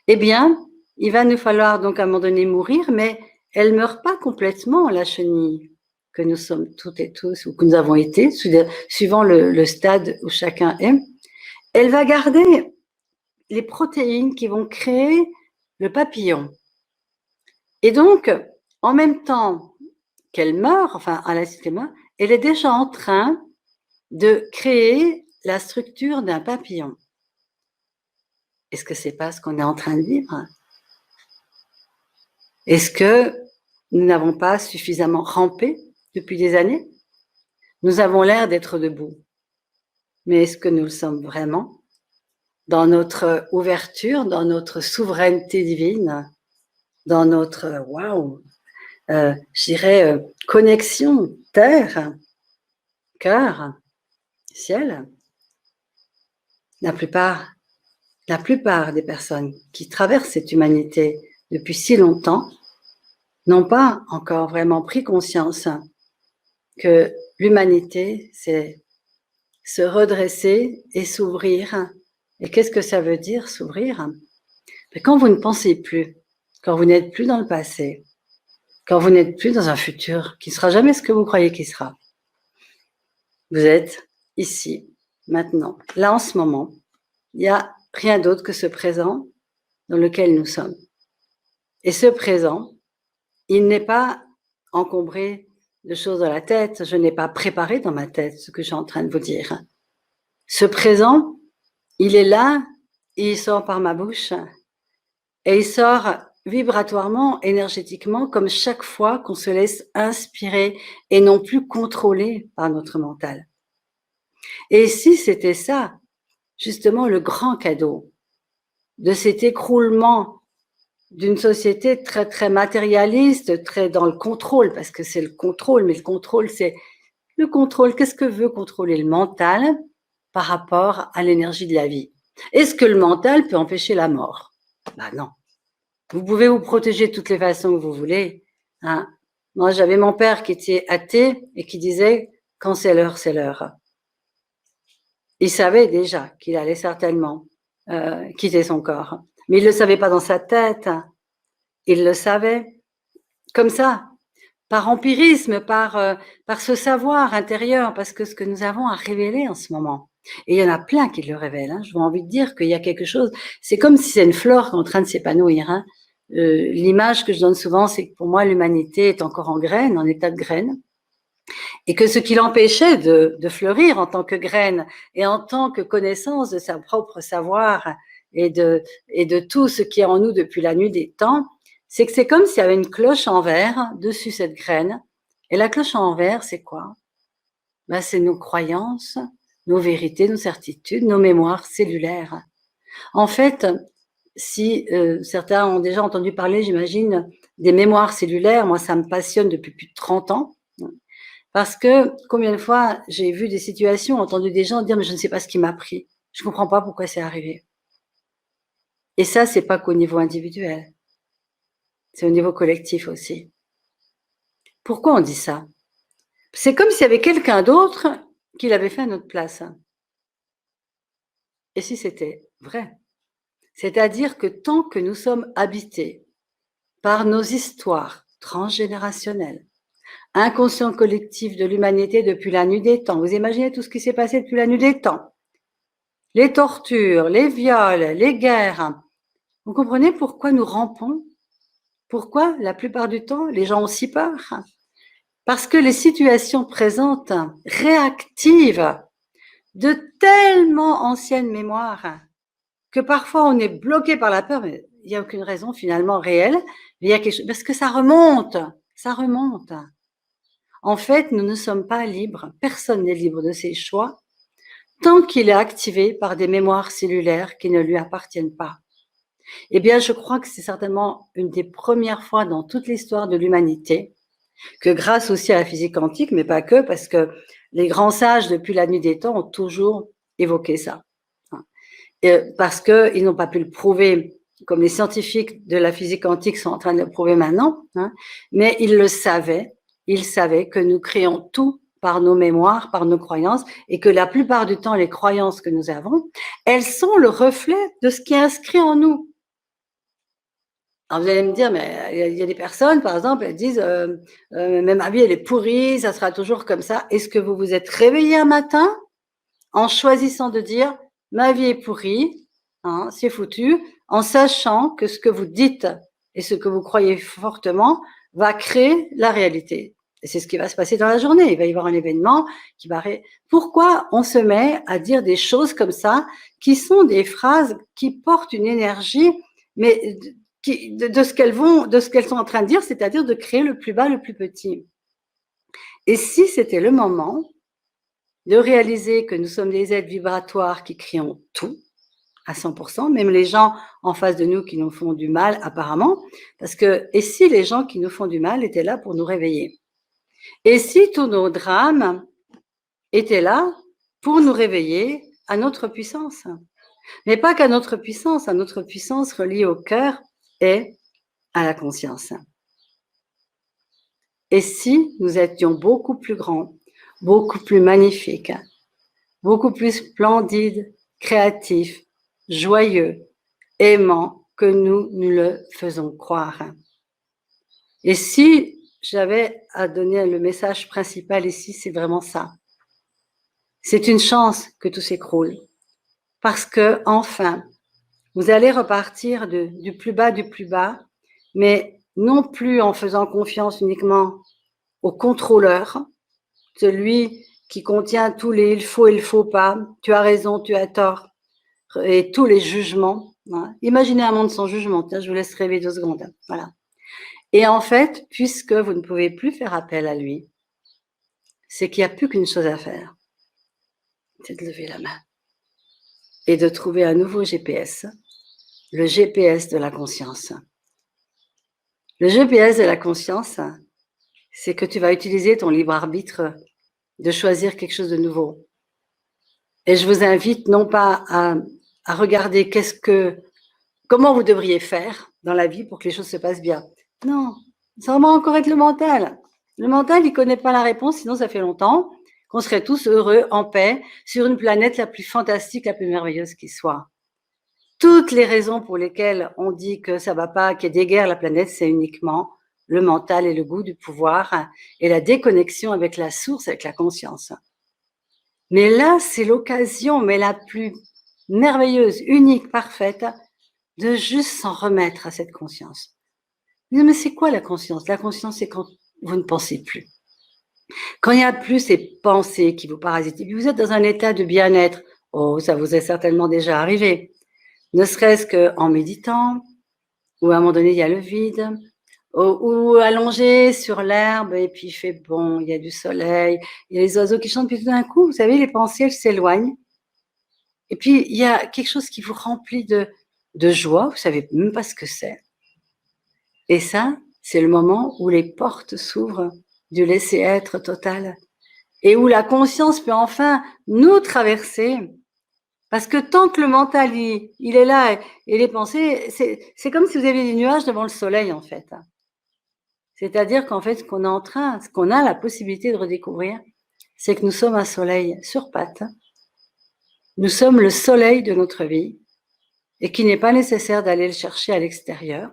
eh bien, il va nous falloir donc à un moment donné mourir, mais elle ne meurt pas complètement, la chenille que nous sommes toutes et tous, ou que nous avons été, suivant le stade où chacun est. Elle va garder les protéines qui vont créer le papillon. Et donc, en même temps qu'elle meurt, enfin, à la système, elle est déjà en train de créer la structure d'un papillon. Est-ce que c'est pas ce qu'on est en train de vivre? Est-ce que nous n'avons pas suffisamment rampé depuis des années? Nous avons l'air d'être debout. Mais est-ce que nous le sommes vraiment? Dans notre ouverture, dans notre souveraineté divine, dans notre, je dirais, connexion, terre, cœur, ciel. La plupart des personnes qui traversent cette humanité depuis si longtemps n'ont pas encore vraiment pris conscience que l'humanité, c'est se redresser et s'ouvrir. Et qu'est-ce que ça veut dire, s'ouvrir? Quand vous ne pensez plus, quand vous n'êtes plus dans le passé, quand vous n'êtes plus dans un futur qui ne sera jamais ce que vous croyez qu'il sera, vous êtes ici, maintenant, là en ce moment. Il n'y a rien d'autre que ce présent dans lequel nous sommes. Et ce présent, il n'est pas encombré de choses dans la tête. Je n'ai pas préparé dans ma tête ce que je suis en train de vous dire. Ce présent, il est là, il sort par ma bouche et il sort vibratoirement, énergétiquement, comme chaque fois qu'on se laisse inspirer et non plus contrôler par notre mental. Et si c'était ça, justement le grand cadeau de cet écroulement d'une société très, très matérialiste, très dans le contrôle, parce que c'est le contrôle, mais le contrôle, c'est le contrôle. Qu'est-ce que veut contrôler le mental par rapport à l'énergie de la vie? Est-ce que le mental peut empêcher la mort? Ben non. Vous pouvez vous protéger de toutes les façons que vous voulez. Hein. Moi, j'avais mon père qui était athée et qui disait « quand c'est l'heure, c'est l'heure ». Il savait déjà qu'il allait certainement quitter son corps. Mais il ne le savait pas dans sa tête. Il le savait comme ça, par empirisme, par ce savoir intérieur, parce que ce que nous avons à révéler en ce moment. Et il y en a plein qui le révèlent. Hein. Je veux envie de dire qu'il y a quelque chose. C'est comme si c'est une fleur en train de s'épanouir. Hein. L'image que je donne souvent, c'est que pour moi, l'humanité est encore en graine, en état de graine. Et que ce qui l'empêchait de fleurir en tant que graine et en tant que connaissance de sa propre savoir et de tout ce qui est en nous depuis la nuit des temps, c'est que c'est comme s'il y avait une cloche en verre dessus cette graine. Et la cloche en verre, c'est quoi? Ben, c'est nos croyances, nos vérités, nos certitudes, nos mémoires cellulaires. En fait, si certains ont déjà entendu parler, j'imagine, des mémoires cellulaires, moi ça me passionne depuis plus de 30 ans. Parce que combien de fois j'ai vu des situations, entendu des gens dire « mais je ne sais pas ce qui m'a pris, je ne comprends pas pourquoi c'est arrivé ». Et ça, c'est pas qu'au niveau individuel, c'est au niveau collectif aussi. Pourquoi on dit ça? C'est comme s'il y avait quelqu'un d'autre qui l'avait fait à notre place. Et si c'était vrai? C'est-à-dire que tant que nous sommes habités par nos histoires transgénérationnelles, inconscient collectif de l'humanité depuis la nuit des temps. Vous imaginez tout ce qui s'est passé depuis la nuit des temps. Les tortures, les viols, les guerres. Vous comprenez pourquoi nous rampons? Pourquoi, la plupart du temps, les gens ont si peur? Parce que les situations présentes réactivent de tellement anciennes mémoires que parfois on est bloqué par la peur, mais il n'y a aucune raison finalement réelle. Mais il y a quelque chose, parce que ça remonte, ça remonte. En fait, nous ne sommes pas libres, personne n'est libre de ses choix, tant qu'il est activé par des mémoires cellulaires qui ne lui appartiennent pas. Eh bien, je crois que c'est certainement une des premières fois dans toute l'histoire de l'humanité que grâce aussi à la physique quantique, mais pas que, parce que les grands sages depuis la nuit des temps ont toujours évoqué ça. Parce qu'ils n'ont pas pu le prouver, comme les scientifiques de la physique quantique sont en train de le prouver maintenant, hein, mais ils le savaient. Ils savaient que nous créons tout par nos mémoires, par nos croyances, et que la plupart du temps, les croyances que nous avons, elles sont le reflet de ce qui est inscrit en nous. Alors vous allez me dire, mais il y a des personnes, par exemple, elles disent mais ma vie, elle est pourrie, ça sera toujours comme ça. Est-ce que vous vous êtes réveillé un matin en choisissant de dire ma vie est pourrie, hein, c'est foutu, en sachant que ce que vous dites et ce que vous croyez fortement va créer la réalité. Et c'est ce qui va se passer dans la journée. Il va y avoir un événement qui va... Pourquoi on se met à dire des choses comme ça, qui sont des phrases qui portent une énergie, mais de ce qu'elles sont en train de dire, c'est-à-dire de créer le plus bas, le plus petit. Et si c'était le moment de réaliser que nous sommes des êtres vibratoires qui créons tout, à 100%, même les gens en face de nous qui nous font du mal, apparemment, parce que, et si les gens qui nous font du mal étaient là pour nous réveiller? Et si tous nos drames étaient là pour nous réveiller à notre puissance? Mais pas qu'à notre puissance reliée au cœur et à la conscience. Et si nous étions beaucoup plus grands, beaucoup plus magnifiques, beaucoup plus splendides, créatifs, joyeux, aimants que nous le faisons croire. Et si j'avais à donner le message principal ici, c'est vraiment ça. C'est une chance que tout s'écroule. Parce que, enfin, vous allez repartir du plus bas, mais non plus en faisant confiance uniquement au contrôleur, celui qui contient tous les il faut et il faut pas, tu as raison, tu as tort, et tous les jugements. Hein. Imaginez un monde sans jugement. Tiens, je vous laisse rêver 2 secondes. Voilà. Et en fait, puisque vous ne pouvez plus faire appel à lui, c'est qu'il n'y a plus qu'une chose à faire. C'est de lever la main et de trouver un nouveau GPS, le GPS de la conscience. Le GPS de la conscience, c'est que tu vas utiliser ton libre arbitre de choisir quelque chose de nouveau. Et je vous invite non pas à regarder comment vous devriez faire dans la vie pour que les choses se passent bien. Non, ça va encore être le mental. Le mental, il connaît pas la réponse, sinon ça fait longtemps qu'on serait tous heureux, en paix, sur une planète la plus fantastique, la plus merveilleuse qui soit. Toutes les raisons pour lesquelles on dit que ça va pas, qu'il y a des guerres, la planète, c'est uniquement le mental et le goût du pouvoir et la déconnexion avec la source, avec la conscience. Mais là, c'est l'occasion, mais la plus merveilleuse, unique, parfaite, de juste s'en remettre à cette conscience. Mais c'est quoi la conscience? La conscience, c'est quand vous ne pensez plus. Quand il n'y a plus ces pensées qui vous parasitent, vous êtes dans un état de bien-être. Oh, ça vous est certainement déjà arrivé. Ne serait-ce qu'en méditant, ou à un moment donné, il y a le vide, ou allongé sur l'herbe, et puis il fait bon, il y a du soleil, il y a les oiseaux qui chantent, puis tout d'un coup, vous savez, les pensées, elles s'éloignent. Et puis, il y a quelque chose qui vous remplit de joie, vous savez même pas ce que c'est. Et ça, c'est le moment où les portes s'ouvrent du laisser-être total et où la conscience peut enfin nous traverser. Parce que tant que le mental, il est là et les pensées, c'est comme si vous aviez des nuages devant le soleil, en fait. C'est-à-dire qu'en fait, ce qu'on a la possibilité de redécouvrir, c'est que nous sommes un soleil sur pattes. Nous sommes le soleil de notre vie et qu'il n'est pas nécessaire d'aller le chercher à l'extérieur,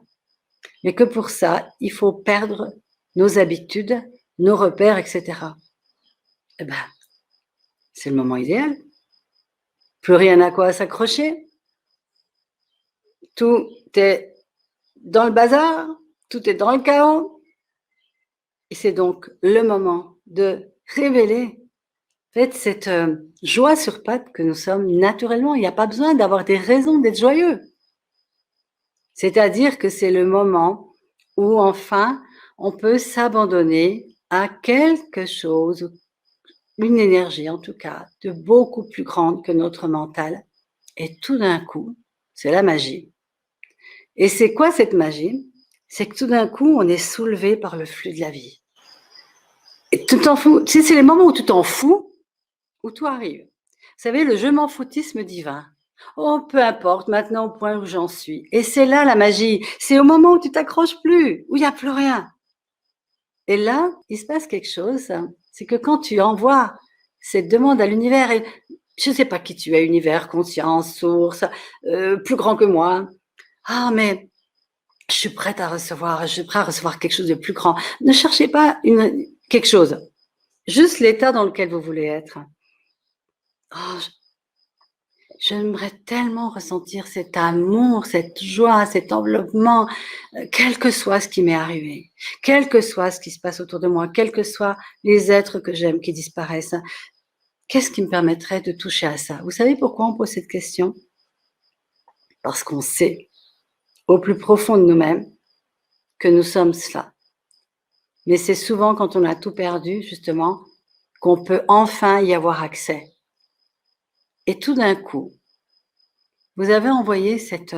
mais que pour ça, il faut perdre nos habitudes, nos repères, etc. Eh ben, c'est le moment idéal. Plus rien à quoi s'accrocher. Tout est dans le bazar, tout est dans le chaos. Et c'est donc le moment de révéler en fait, cette joie sur pattes que nous sommes naturellement. Il n'y a pas besoin d'avoir des raisons d'être joyeux. C'est-à-dire que c'est le moment où enfin on peut s'abandonner à quelque chose, une énergie en tout cas, de beaucoup plus grande que notre mental. Et tout d'un coup, c'est la magie. Et c'est quoi cette magie? C'est que tout d'un coup, on est soulevé par le flux de la vie. Et tu t'en fous. Tu sais, c'est les moments où tu t'en fous, où tout arrive. Vous savez, le je m'en foutisme divin. Oh, peu importe, maintenant au point où j'en suis. Et c'est là la magie. C'est au moment où tu t'accroches plus, où il n'y a plus rien. Et là, il se passe quelque chose. C'est que quand tu envoies cette demande à l'univers, et je ne sais pas qui tu es, univers, conscience, source, plus grand que moi. Ah, mais je suis prête à recevoir quelque chose de plus grand. Ne cherchez pas quelque chose. Juste l'état dans lequel vous voulez être. Oh, j'aimerais tellement ressentir cet amour, cette joie, cet enveloppement, quel que soit ce qui m'est arrivé, quel que soit ce qui se passe autour de moi, quels que soient les êtres que j'aime qui disparaissent. Qu'est-ce qui me permettrait de toucher à ça? Vous savez pourquoi on pose cette question? Parce qu'on sait, au plus profond de nous-mêmes, que nous sommes cela. Mais c'est souvent quand on a tout perdu, justement, qu'on peut enfin y avoir accès. Et tout d'un coup, vous avez envoyé cette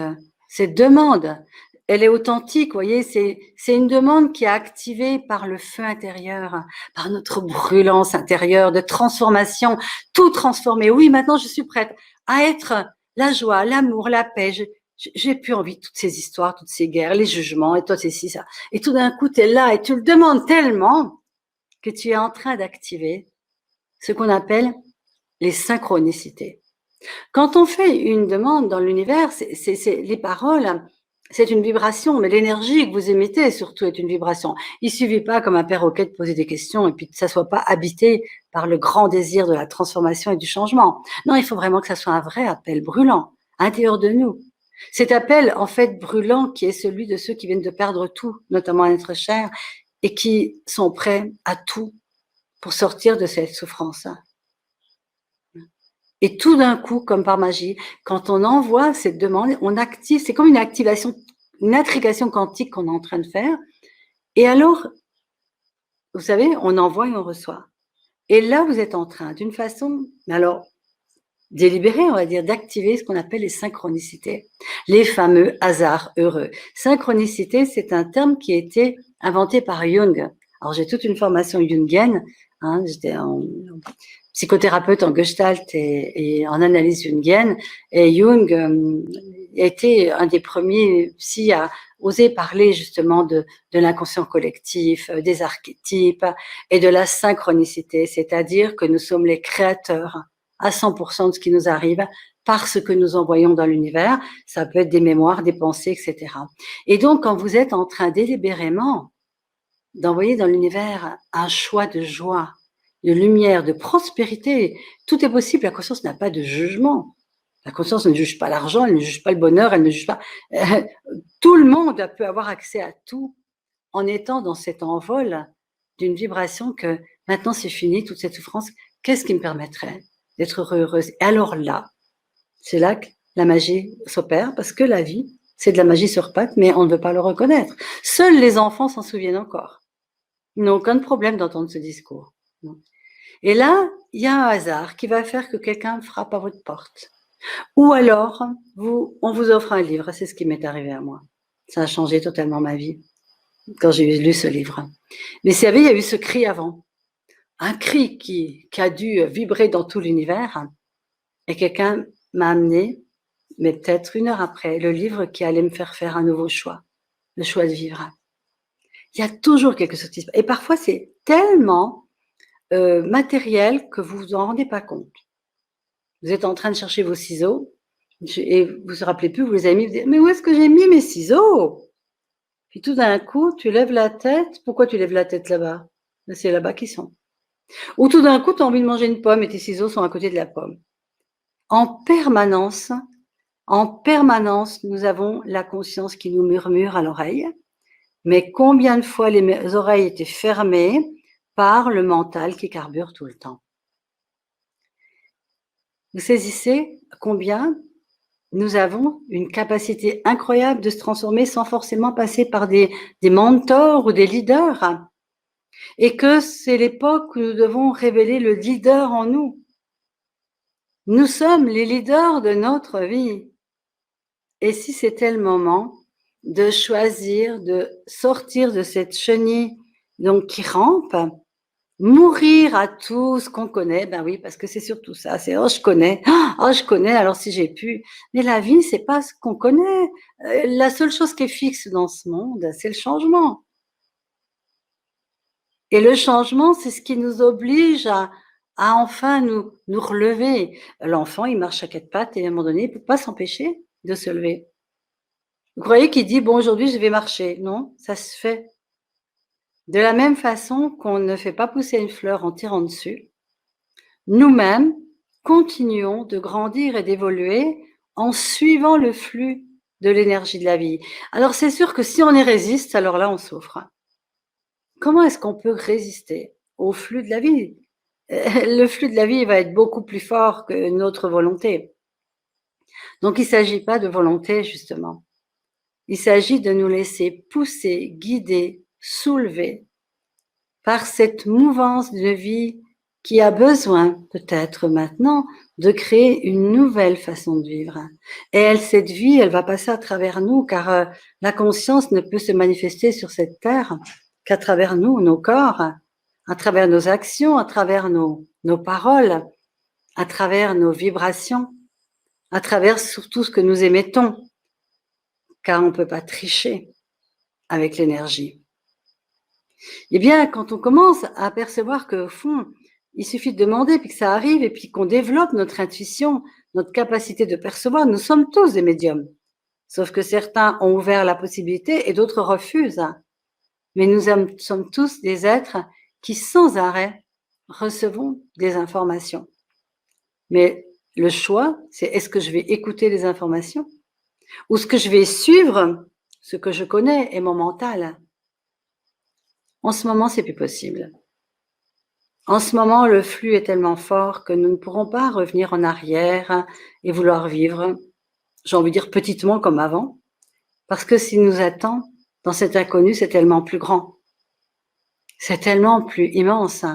demande. Elle est authentique, vous voyez, c'est une demande qui est activée par le feu intérieur, par notre brûlance intérieure de transformation, tout transformer. Oui, maintenant je suis prête à être la joie, l'amour, la paix. j'ai plus envie de toutes ces histoires, toutes ces guerres, les jugements, et toi c'est ci, ça. Et tout d'un coup, tu es là et tu le demandes tellement que tu es en train d'activer ce qu'on appelle les synchronicités. Quand on fait une demande dans l'univers, les paroles, c'est une vibration, mais l'énergie que vous émettez surtout est une vibration. Il suffit pas comme un perroquet de poser des questions et puis que ça soit pas habité par le grand désir de la transformation et du changement. Non, il faut vraiment que ça soit un vrai appel brûlant à l'intérieur de nous. Cet appel, en fait, brûlant, qui est celui de ceux qui viennent de perdre tout, notamment un être cher, et qui sont prêts à tout pour sortir de cette souffrance. Et tout d'un coup, comme par magie, quand on envoie cette demande, on active, c'est comme une activation, une intrigation quantique qu'on est en train de faire. Et alors, vous savez, on envoie et on reçoit. Et là, vous êtes en train, d'une façon, alors, délibérée, on va dire, d'activer ce qu'on appelle les synchronicités, les fameux hasards heureux. Synchronicité, c'est un terme qui a été inventé par Jung. Alors, j'ai toute une formation jungienne, hein, j'étais en psychothérapeute en Gestalt et en analyse jungienne. Et Jung a été un des premiers psy à oser parler justement de l'inconscient collectif, des archétypes et de la synchronicité, c'est-à-dire que nous sommes les créateurs à 100% de ce qui nous arrive parce que nous envoyons dans l'univers. Ça peut être des mémoires, des pensées, etc. Et donc, quand vous êtes en train délibérément d'envoyer dans l'univers un choix de joie, de lumière, de prospérité, tout est possible. La conscience n'a pas de jugement. La conscience ne juge pas l'argent, elle ne juge pas le bonheur, elle ne juge pas. Tout le monde peut avoir accès à tout en étant dans cet envol d'une vibration que maintenant c'est fini, toute cette souffrance. Qu'est-ce qui me permettrait d'être heureuse? Et alors là, c'est là que la magie s'opère, parce que la vie, c'est de la magie sur pattes, mais on ne veut pas le reconnaître. Seuls les enfants s'en souviennent encore. Ils n'ont aucun problème d'entendre ce discours. Et là, il y a un hasard qui va faire que quelqu'un frappe à votre porte. Ou alors, on vous offre un livre. C'est ce qui m'est arrivé à moi. Ça a changé totalement ma vie quand j'ai lu ce livre. Mais vous savez, il y a eu ce cri avant. Un cri qui a dû vibrer dans tout l'univers. Et quelqu'un m'a amené, mais peut-être 1 heure après, le livre qui allait me faire un nouveau choix. Le choix de vivre. Il y a toujours quelque chose qui se passe. Et parfois, c'est tellement matériel que vous vous en rendez pas compte. Vous êtes en train de chercher vos ciseaux et vous vous rappelez plus, vous les avez mis, vous dites, mais où est-ce que j'ai mis mes ciseaux? Puis tout d'un coup, tu lèves la tête. Pourquoi tu lèves la tête là-bas? C'est là-bas qu'ils sont. Ou tout d'un coup, tu as envie de manger une pomme et tes ciseaux sont à côté de la pomme. En permanence, nous avons la conscience qui nous murmure à l'oreille. Mais combien de fois les oreilles étaient fermées par le mental qui carbure tout le temps. Vous saisissez combien nous avons une capacité incroyable de se transformer sans forcément passer par des mentors ou des leaders. Et que c'est l'époque où nous devons révéler le leader en nous. Nous sommes les leaders de notre vie. Et si c'était le moment de choisir, de sortir de cette chenille donc qui rampe, mourir à tout ce qu'on connaît, ben oui, parce que c'est surtout ça, c'est je connais, alors si j'ai pu. Mais la vie, c'est pas ce qu'on connaît. La seule chose qui est fixe dans ce monde, c'est le changement. Et le changement, c'est ce qui nous oblige à enfin nous relever. L'enfant, il marche à 4 pattes et à un moment donné, il peut pas s'empêcher de se lever. Vous croyez qu'il dit, bon, aujourd'hui, je vais marcher? Non, ça se fait. De la même façon qu'on ne fait pas pousser une fleur en tirant dessus, nous-mêmes continuons de grandir et d'évoluer en suivant le flux de l'énergie de la vie. Alors c'est sûr que si on y résiste, alors là on souffre. Comment est-ce qu'on peut résister au flux de la vie? Le flux de la vie va être beaucoup plus fort que notre volonté. Donc il ne s'agit pas de volonté justement. Il s'agit de nous laisser pousser, guider, soulever par cette mouvance de vie qui a besoin, peut-être maintenant, de créer une nouvelle façon de vivre. Et cette vie, elle va passer à travers nous, car la conscience ne peut se manifester sur cette terre qu'à travers nous, nos corps, à travers nos actions, à travers nos paroles, à travers nos vibrations, à travers surtout ce que nous émettons. car on ne peut pas tricher avec l'énergie. Eh bien, quand on commence à apercevoir qu'au fond, il suffit de demander, puis que ça arrive, et puis qu'on développe notre intuition, notre capacité de percevoir, nous sommes tous des médiums. Sauf que certains ont ouvert la possibilité et d'autres refusent. Mais nous sommes tous des êtres qui, sans arrêt, recevons des informations. Mais le choix, c'est est-ce que je vais écouter les informations ou est-ce que je vais suivre ce que je connais et mon mental? En ce moment, c'est plus possible. En ce moment, le flux est tellement fort que nous ne pourrons pas revenir en arrière et vouloir vivre, j'ai envie de dire petitement comme avant, parce que ce qui nous attend dans cet inconnu, c'est tellement plus grand. C'est tellement plus immense.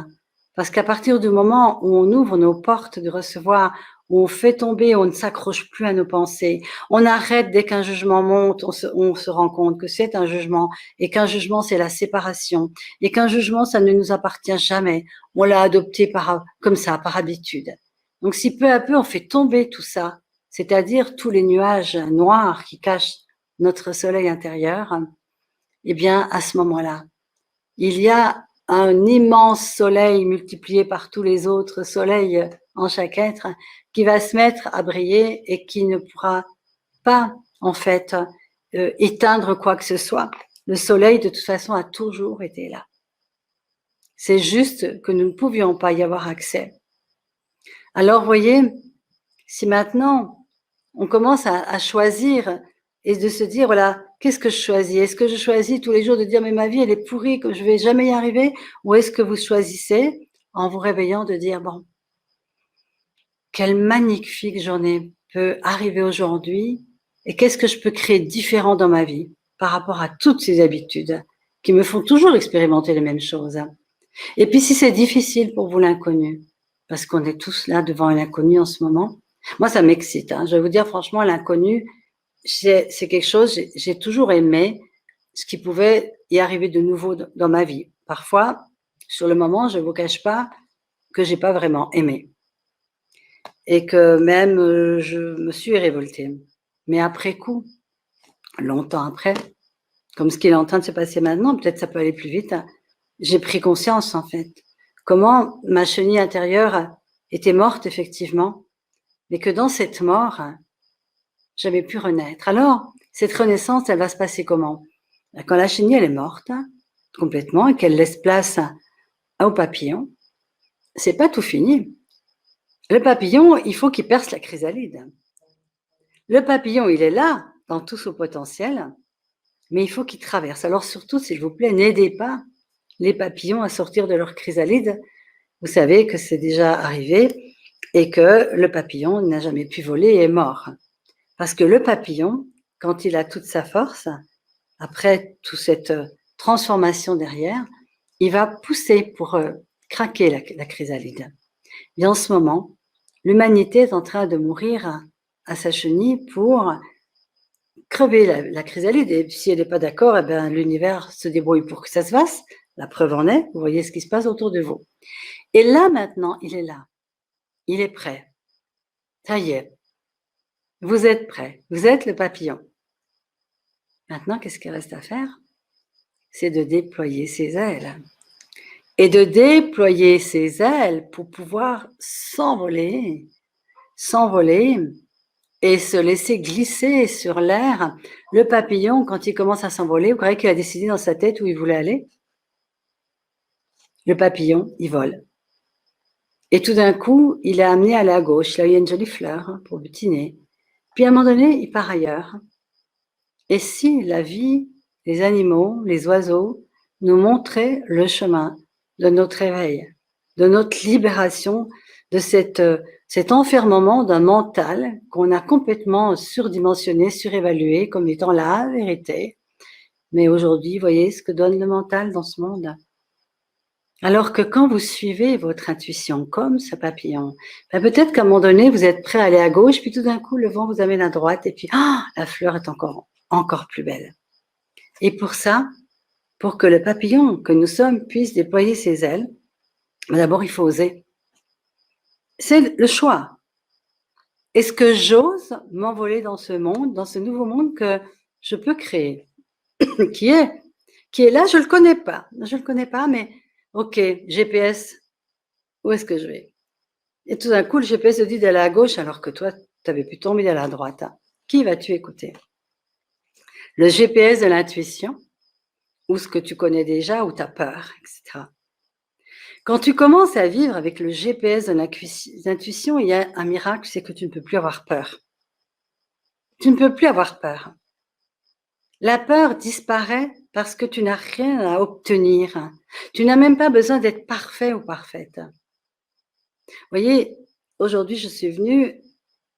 Parce qu'à partir du moment où on ouvre nos portes de recevoir, où on fait tomber, on ne s'accroche plus à nos pensées, on arrête dès qu'un jugement monte, on se rend compte que c'est un jugement, et qu'un jugement, c'est la séparation, et qu'un jugement, ça ne nous appartient jamais. On l'a adopté comme ça, par habitude. Donc si peu à peu, on fait tomber tout ça, c'est-à-dire tous les nuages noirs qui cachent notre soleil intérieur, eh bien, à ce moment-là, il y a un immense soleil multiplié par tous les autres soleils en chaque être qui va se mettre à briller et qui ne pourra pas, en fait, éteindre quoi que ce soit. Le soleil, de toute façon, a toujours été là. C'est juste que nous ne pouvions pas y avoir accès. Alors, voyez, si maintenant on commence à choisir et de se dire, voilà, qu'est-ce que je choisis? Est-ce que je choisis tous les jours de dire, mais ma vie, elle est pourrie, que je vais jamais y arriver? Ou est-ce que vous choisissez, en vous réveillant, de dire, bon, quelle magnifique journée peut arriver aujourd'hui et qu'est-ce que je peux créer différent dans ma vie par rapport à toutes ces habitudes qui me font toujours expérimenter les mêmes choses. Et puis, si c'est difficile pour vous l'inconnu, parce qu'on est tous là devant un inconnu en ce moment, moi, ça m'excite. Je vais vous dire, franchement, l'inconnu, c'est quelque chose, j'ai toujours aimé ce qui pouvait y arriver de nouveau dans ma vie. Parfois, sur le moment, je ne vous cache pas que j'ai pas vraiment aimé. Et que même je me suis révoltée. Mais après coup, longtemps après, comme ce qui est en train de se passer maintenant, peut-être ça peut aller plus vite, j'ai pris conscience en fait. Comment ma chenille intérieure était morte effectivement, mais que dans cette mort, j'avais pu renaître. Alors, cette renaissance, elle va se passer comment? Quand la chenille, elle est morte, complètement, et qu'elle laisse place au papillon, c'est pas tout fini. Le papillon, il faut qu'il perce la chrysalide. Le papillon, il est là, dans tout son potentiel, mais il faut qu'il traverse. Alors surtout, s'il vous plaît, n'aidez pas les papillons à sortir de leur chrysalide. Vous savez que c'est déjà arrivé et que le papillon n'a jamais pu voler et est mort. Parce que le papillon, quand il a toute sa force, après toute cette transformation derrière, il va pousser pour craquer la chrysalide. Et en ce moment, l'humanité est en train de mourir à sa chenille pour crever la chrysalide. Et si elle n'est pas d'accord, eh bien, l'univers se débrouille pour que ça se fasse. La preuve en est, vous voyez ce qui se passe autour de vous. Et là, maintenant, il est là. Il est prêt. Ça y est. Vous êtes prêt. Vous êtes le papillon. Maintenant, qu'est-ce qu'il reste à faire? C'est de déployer ses ailes. Et de déployer ses ailes pour pouvoir s'envoler et se laisser glisser sur l'air. Le papillon, quand il commence à s'envoler, vous croyez qu'il a décidé dans sa tête où il voulait aller? Le papillon, il vole. Et tout d'un coup, il est amené à aller à gauche. Là, il y a une jolie fleur pour butiner. Puis à un moment donné, il part ailleurs. Et si la vie, les animaux, les oiseaux nous montraient le chemin de notre réveil, de notre libération, de cet enfermement d'un mental qu'on a complètement surdimensionné, surévalué comme étant la vérité. Mais aujourd'hui, voyez ce que donne le mental dans ce monde. Alors que quand vous suivez votre intuition comme ce papillon, ben peut-être qu'à un moment donné, vous êtes prêt à aller à gauche, puis tout d'un coup, le vent vous amène à droite, et puis la fleur est encore plus belle. Et pour ça, pour que le papillon que nous sommes puisse déployer ses ailes, d'abord, il faut oser. C'est le choix. Est-ce que j'ose m'envoler dans ce monde, dans ce nouveau monde que je peux créer, qui est là, je le connais pas, mais ok, GPS, où est-ce que je vais? Et tout d'un coup, le GPS te dit d'aller à gauche alors que toi, tu avais plutôt envie d'aller à droite. Qui vas-tu écouter? Le GPS de l'intuition, ou ce que tu connais déjà, ou ta peur, etc. Quand tu commences à vivre avec le GPS de l'intuition, il y a un miracle, c'est que tu ne peux plus avoir peur. Tu ne peux plus avoir peur. La peur disparaît parce que tu n'as rien à obtenir. Tu n'as même pas besoin d'être parfait ou parfaite. Vous voyez, aujourd'hui, je suis venue,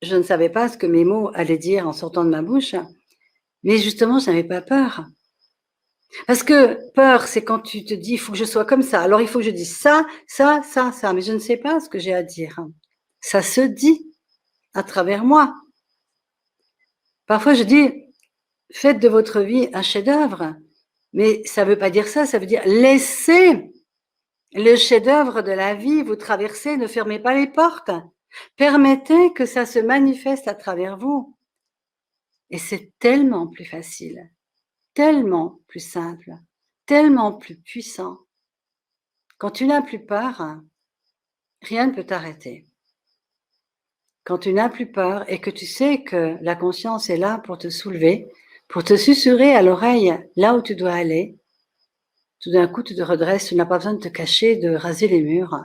je ne savais pas ce que mes mots allaient dire en sortant de ma bouche, mais justement, je n'avais pas peur. Parce que peur, c'est quand tu te dis, il faut que je sois comme ça, alors il faut que je dise ça, ça, ça, ça, mais je ne sais pas ce que j'ai à dire. Ça se dit à travers moi. Parfois, je dis, faites de votre vie un chef-d'œuvre, mais ça ne veut pas dire ça, ça veut dire laissez le chef-d'œuvre de la vie vous traverser, ne fermez pas les portes, permettez que ça se manifeste à travers vous. Et c'est tellement plus facile, tellement plus simple, tellement plus puissant. Quand tu n'as plus peur, rien ne peut t'arrêter. Quand tu n'as plus peur et que tu sais que la conscience est là pour te soulever, pour te susurrer à l'oreille là où tu dois aller, tout d'un coup tu te redresses, tu n'as pas besoin de te cacher, de raser les murs.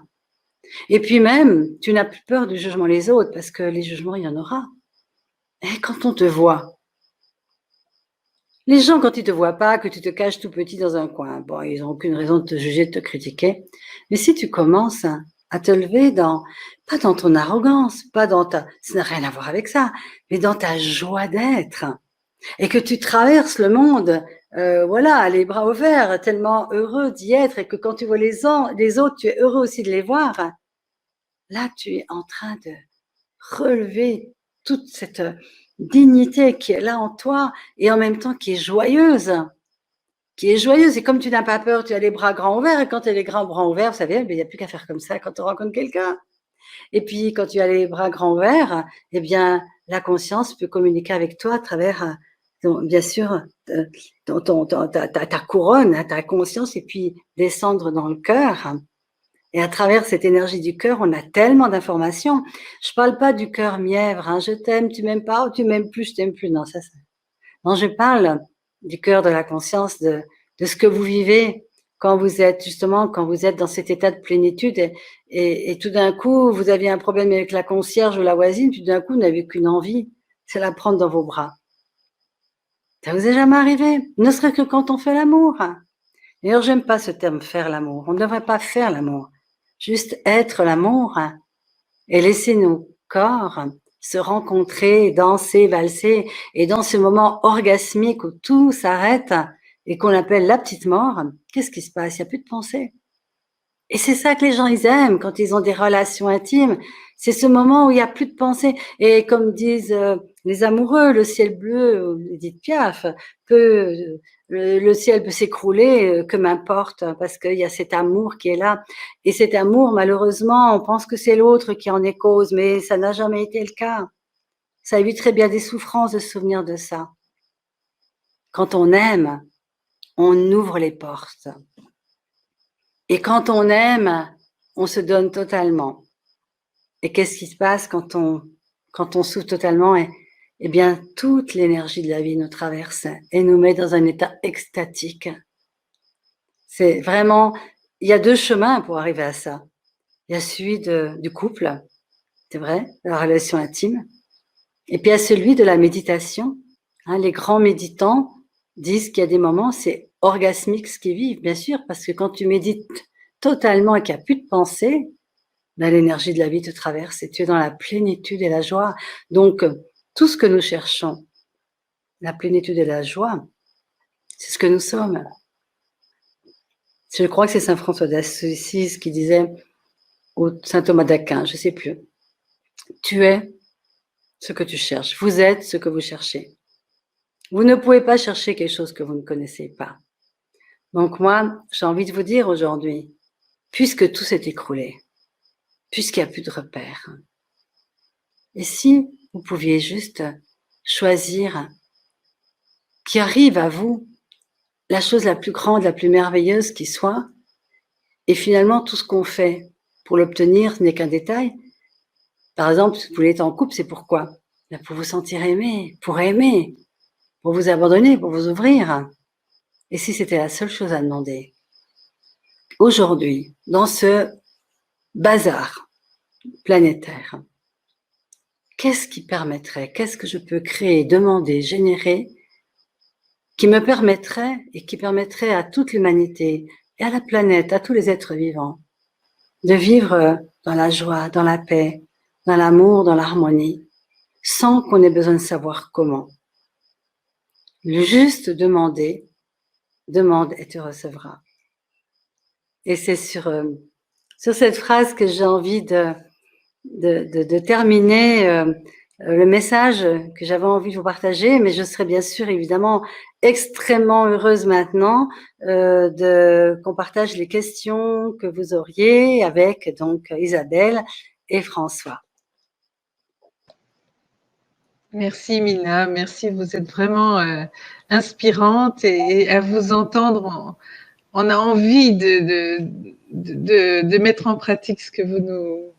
Et puis même, tu n'as plus peur du jugement des autres parce que les jugements, il y en aura. Et quand on te voit, les gens, quand ils te voient pas, que tu te caches tout petit dans un coin, bon, ils n'ont aucune raison de te juger, de te critiquer. Mais si tu commences à te lever pas dans ton arrogance, pas dans ça n'a rien à voir avec ça, mais dans ta joie d'être, et que tu traverses le monde, voilà, les bras ouverts, tellement heureux d'y être, et que quand tu vois les autres, tu es heureux aussi de les voir. Là, tu es en train de relever toute cette dignité qui est là en toi et en même temps qui est joyeuse. Et comme tu n'as pas peur, tu as les bras grands ouverts. Et quand tu as les grands bras ouverts, vous savez, il n'y a plus qu'à faire comme ça quand on rencontre quelqu'un. Et puis, quand tu as les bras grands ouverts, eh bien, la conscience peut communiquer avec toi à travers, bien sûr, ta couronne, ta conscience, et puis descendre dans le cœur. Et à travers cette énergie du cœur, on a tellement d'informations. Je parle pas du cœur mièvre, hein, je t'aime, tu m'aimes pas, ou tu m'aimes plus, je t'aime plus. Non, non, je parle du cœur de la conscience, de ce que vous vivez quand vous êtes dans cet état de plénitude et tout d'un coup, vous aviez un problème avec la concierge ou la voisine, tout d'un coup, vous n'avez qu'une envie, c'est la prendre dans vos bras. Ça vous est jamais arrivé? Ne serait-ce que quand on fait l'amour. D'ailleurs, j'aime pas ce terme faire l'amour. On ne devrait pas faire l'amour. Juste être l'amour et laisser nos corps se rencontrer, danser, valser. Et dans ce moment orgasmique où tout s'arrête et qu'on appelle la petite mort, qu'est-ce qui se passe? Il n'y a plus de pensée. Et c'est ça que les gens, ils aiment quand ils ont des relations intimes. C'est ce moment où il n'y a plus de pensée. Et comme disent les amoureux, le ciel bleu, Edith Piaf, le ciel peut s'écrouler, que m'importe, parce qu'il y a cet amour qui est là. Et cet amour, malheureusement, on pense que c'est l'autre qui en est cause, mais ça n'a jamais été le cas. Ça éviterait bien des souffrances de se souvenir de ça. Quand on aime, on ouvre les portes. Et quand on aime, on se donne totalement. Et qu'est-ce qui se passe quand on s'ouvre totalement? Eh bien, toute l'énergie de la vie nous traverse et nous met dans un état extatique. C'est vraiment, il y a deux chemins pour arriver à ça. Il y a celui du couple, c'est vrai, la relation intime. Et puis il y a celui de la méditation. Hein, les grands méditants disent qu'il y a des moments, c'est orgasmique ce qu'ils vivent, bien sûr, parce que quand tu médites totalement et qu'il n'y a plus de pensée, ben, l'énergie de la vie te traverse et tu es dans la plénitude et la joie. Donc, tout ce que nous cherchons, la plénitude et la joie, c'est ce que nous sommes. Je crois que c'est Saint François d'Assise qui disait, ou Saint Thomas d'Aquin, je ne sais plus, tu es ce que tu cherches, vous êtes ce que vous cherchez. Vous ne pouvez pas chercher quelque chose que vous ne connaissez pas. Donc moi, j'ai envie de vous dire aujourd'hui, puisque tout s'est écroulé, puisqu'il n'y a plus de repères, et si vous pouviez juste choisir qui arrive à vous, la chose la plus grande, la plus merveilleuse qui soit, et finalement tout ce qu'on fait pour l'obtenir n'est qu'un détail. Par exemple, si vous voulez être en couple, c'est pourquoi? Pour vous sentir aimé, pour vous abandonner, pour vous ouvrir. Et si c'était la seule chose à demander? Aujourd'hui, dans ce bazar planétaire, qu'est-ce qui permettrait, qu'est-ce que je peux créer, demander, générer, qui me permettrait et qui permettrait à toute l'humanité et à la planète, à tous les êtres vivants, de vivre dans la joie, dans la paix, dans l'amour, dans l'harmonie, sans qu'on ait besoin de savoir comment. Le juste demander, demande et tu recevras. Et c'est sur cette phrase que j'ai envie de terminer le message que j'avais envie de vous partager, mais je serais bien sûr évidemment extrêmement heureuse maintenant qu'on partage les questions que vous auriez avec donc Isabelle et François. Merci Mina, merci, vous êtes vraiment inspirante et à vous entendre, on a envie de mettre en pratique ce que vous nous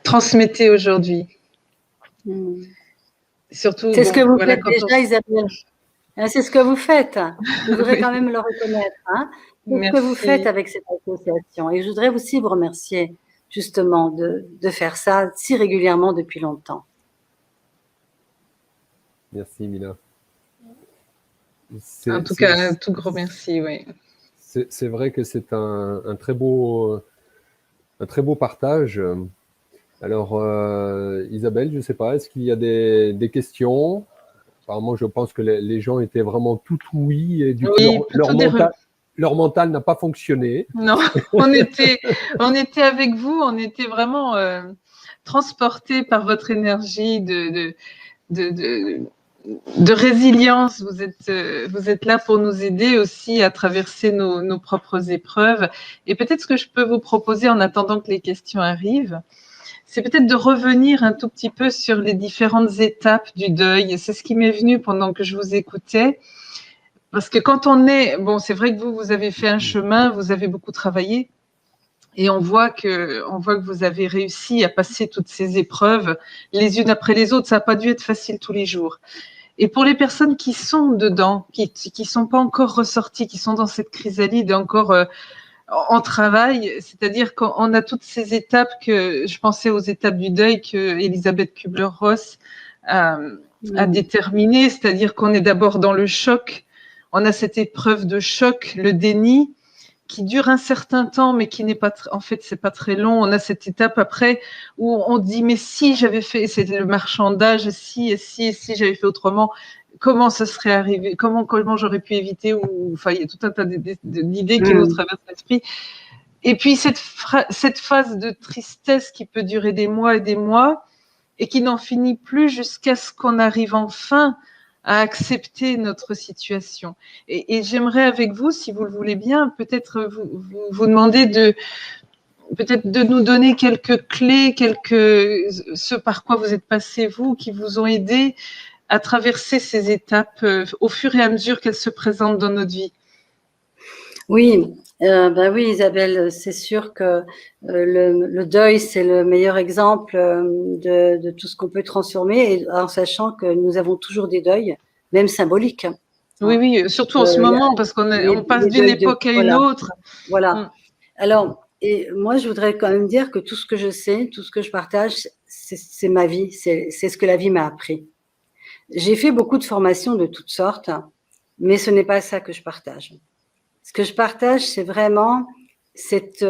transmettez aujourd'hui. Surtout, c'est ce que vous voilà, faites déjà, Isabelle. C'est ce que vous faites. Je voudrais quand même le reconnaître. Hein. C'est ce que vous faites avec cette association. Et je voudrais aussi vous remercier justement de faire ça si régulièrement depuis longtemps. Merci Mina. En tout cas, un tout grand merci. Oui. C'est vrai que c'est un très beau partage. Alors, Isabelle, je ne sais pas, est-ce qu'il y a des questions? Apparemment, je pense que les gens étaient vraiment tout oui et du coup, leur mental n'a pas fonctionné. Non, on était avec vous, on était vraiment transportés par votre énergie de résilience. Vous êtes là pour nous aider aussi à traverser nos propres épreuves. Et peut-être ce que je peux vous proposer en attendant que les questions arrivent, c'est peut-être de revenir un tout petit peu sur les différentes étapes du deuil. C'est ce qui m'est venu pendant que je vous écoutais. Parce que quand on est... Bon, c'est vrai que vous avez fait un chemin, vous avez beaucoup travaillé. Et on voit que vous avez réussi à passer toutes ces épreuves les unes après les autres. Ça n'a pas dû être facile tous les jours. Et pour les personnes qui sont dedans, qui sont pas encore ressorties, qui sont dans cette chrysalide encore en travail, c'est-à-dire qu'on a toutes ces étapes que je pensais aux étapes du deuil que Elisabeth Kubler-Ross a déterminées, c'est-à-dire qu'on est d'abord dans le choc, on a cette épreuve de choc, le déni, qui dure un certain temps, mais qui n'est pas, en fait, c'est pas très long. On a cette étape après où on dit, mais si j'avais fait, c'est le marchandage, si j'avais fait autrement, comment ça serait arrivé, comment j'aurais pu éviter, ou, enfin, il y a tout un tas d'idées qui nous traversent l'esprit. Et puis, cette phase de tristesse qui peut durer des mois et qui n'en finit plus jusqu'à ce qu'on arrive enfin à accepter notre situation. Et j'aimerais avec vous, si vous le voulez bien, peut-être vous demander peut-être de nous donner quelques clés, ce par quoi vous êtes passé, vous, qui vous ont aidé à traverser ces étapes au fur et à mesure qu'elles se présentent dans notre vie. Oui, oui, Isabelle, c'est sûr que le deuil, c'est le meilleur exemple de tout ce qu'on peut transformer, et en sachant que nous avons toujours des deuils, même symboliques. Oui, surtout en ce moment, parce qu'on passe d'une époque à une autre. Voilà. Alors, et moi, je voudrais quand même dire que tout ce que je sais, tout ce que je partage, c'est ma vie, c'est ce que la vie m'a appris. J'ai fait beaucoup de formations de toutes sortes, mais ce n'est pas ça que je partage. Ce que je partage, c'est vraiment cette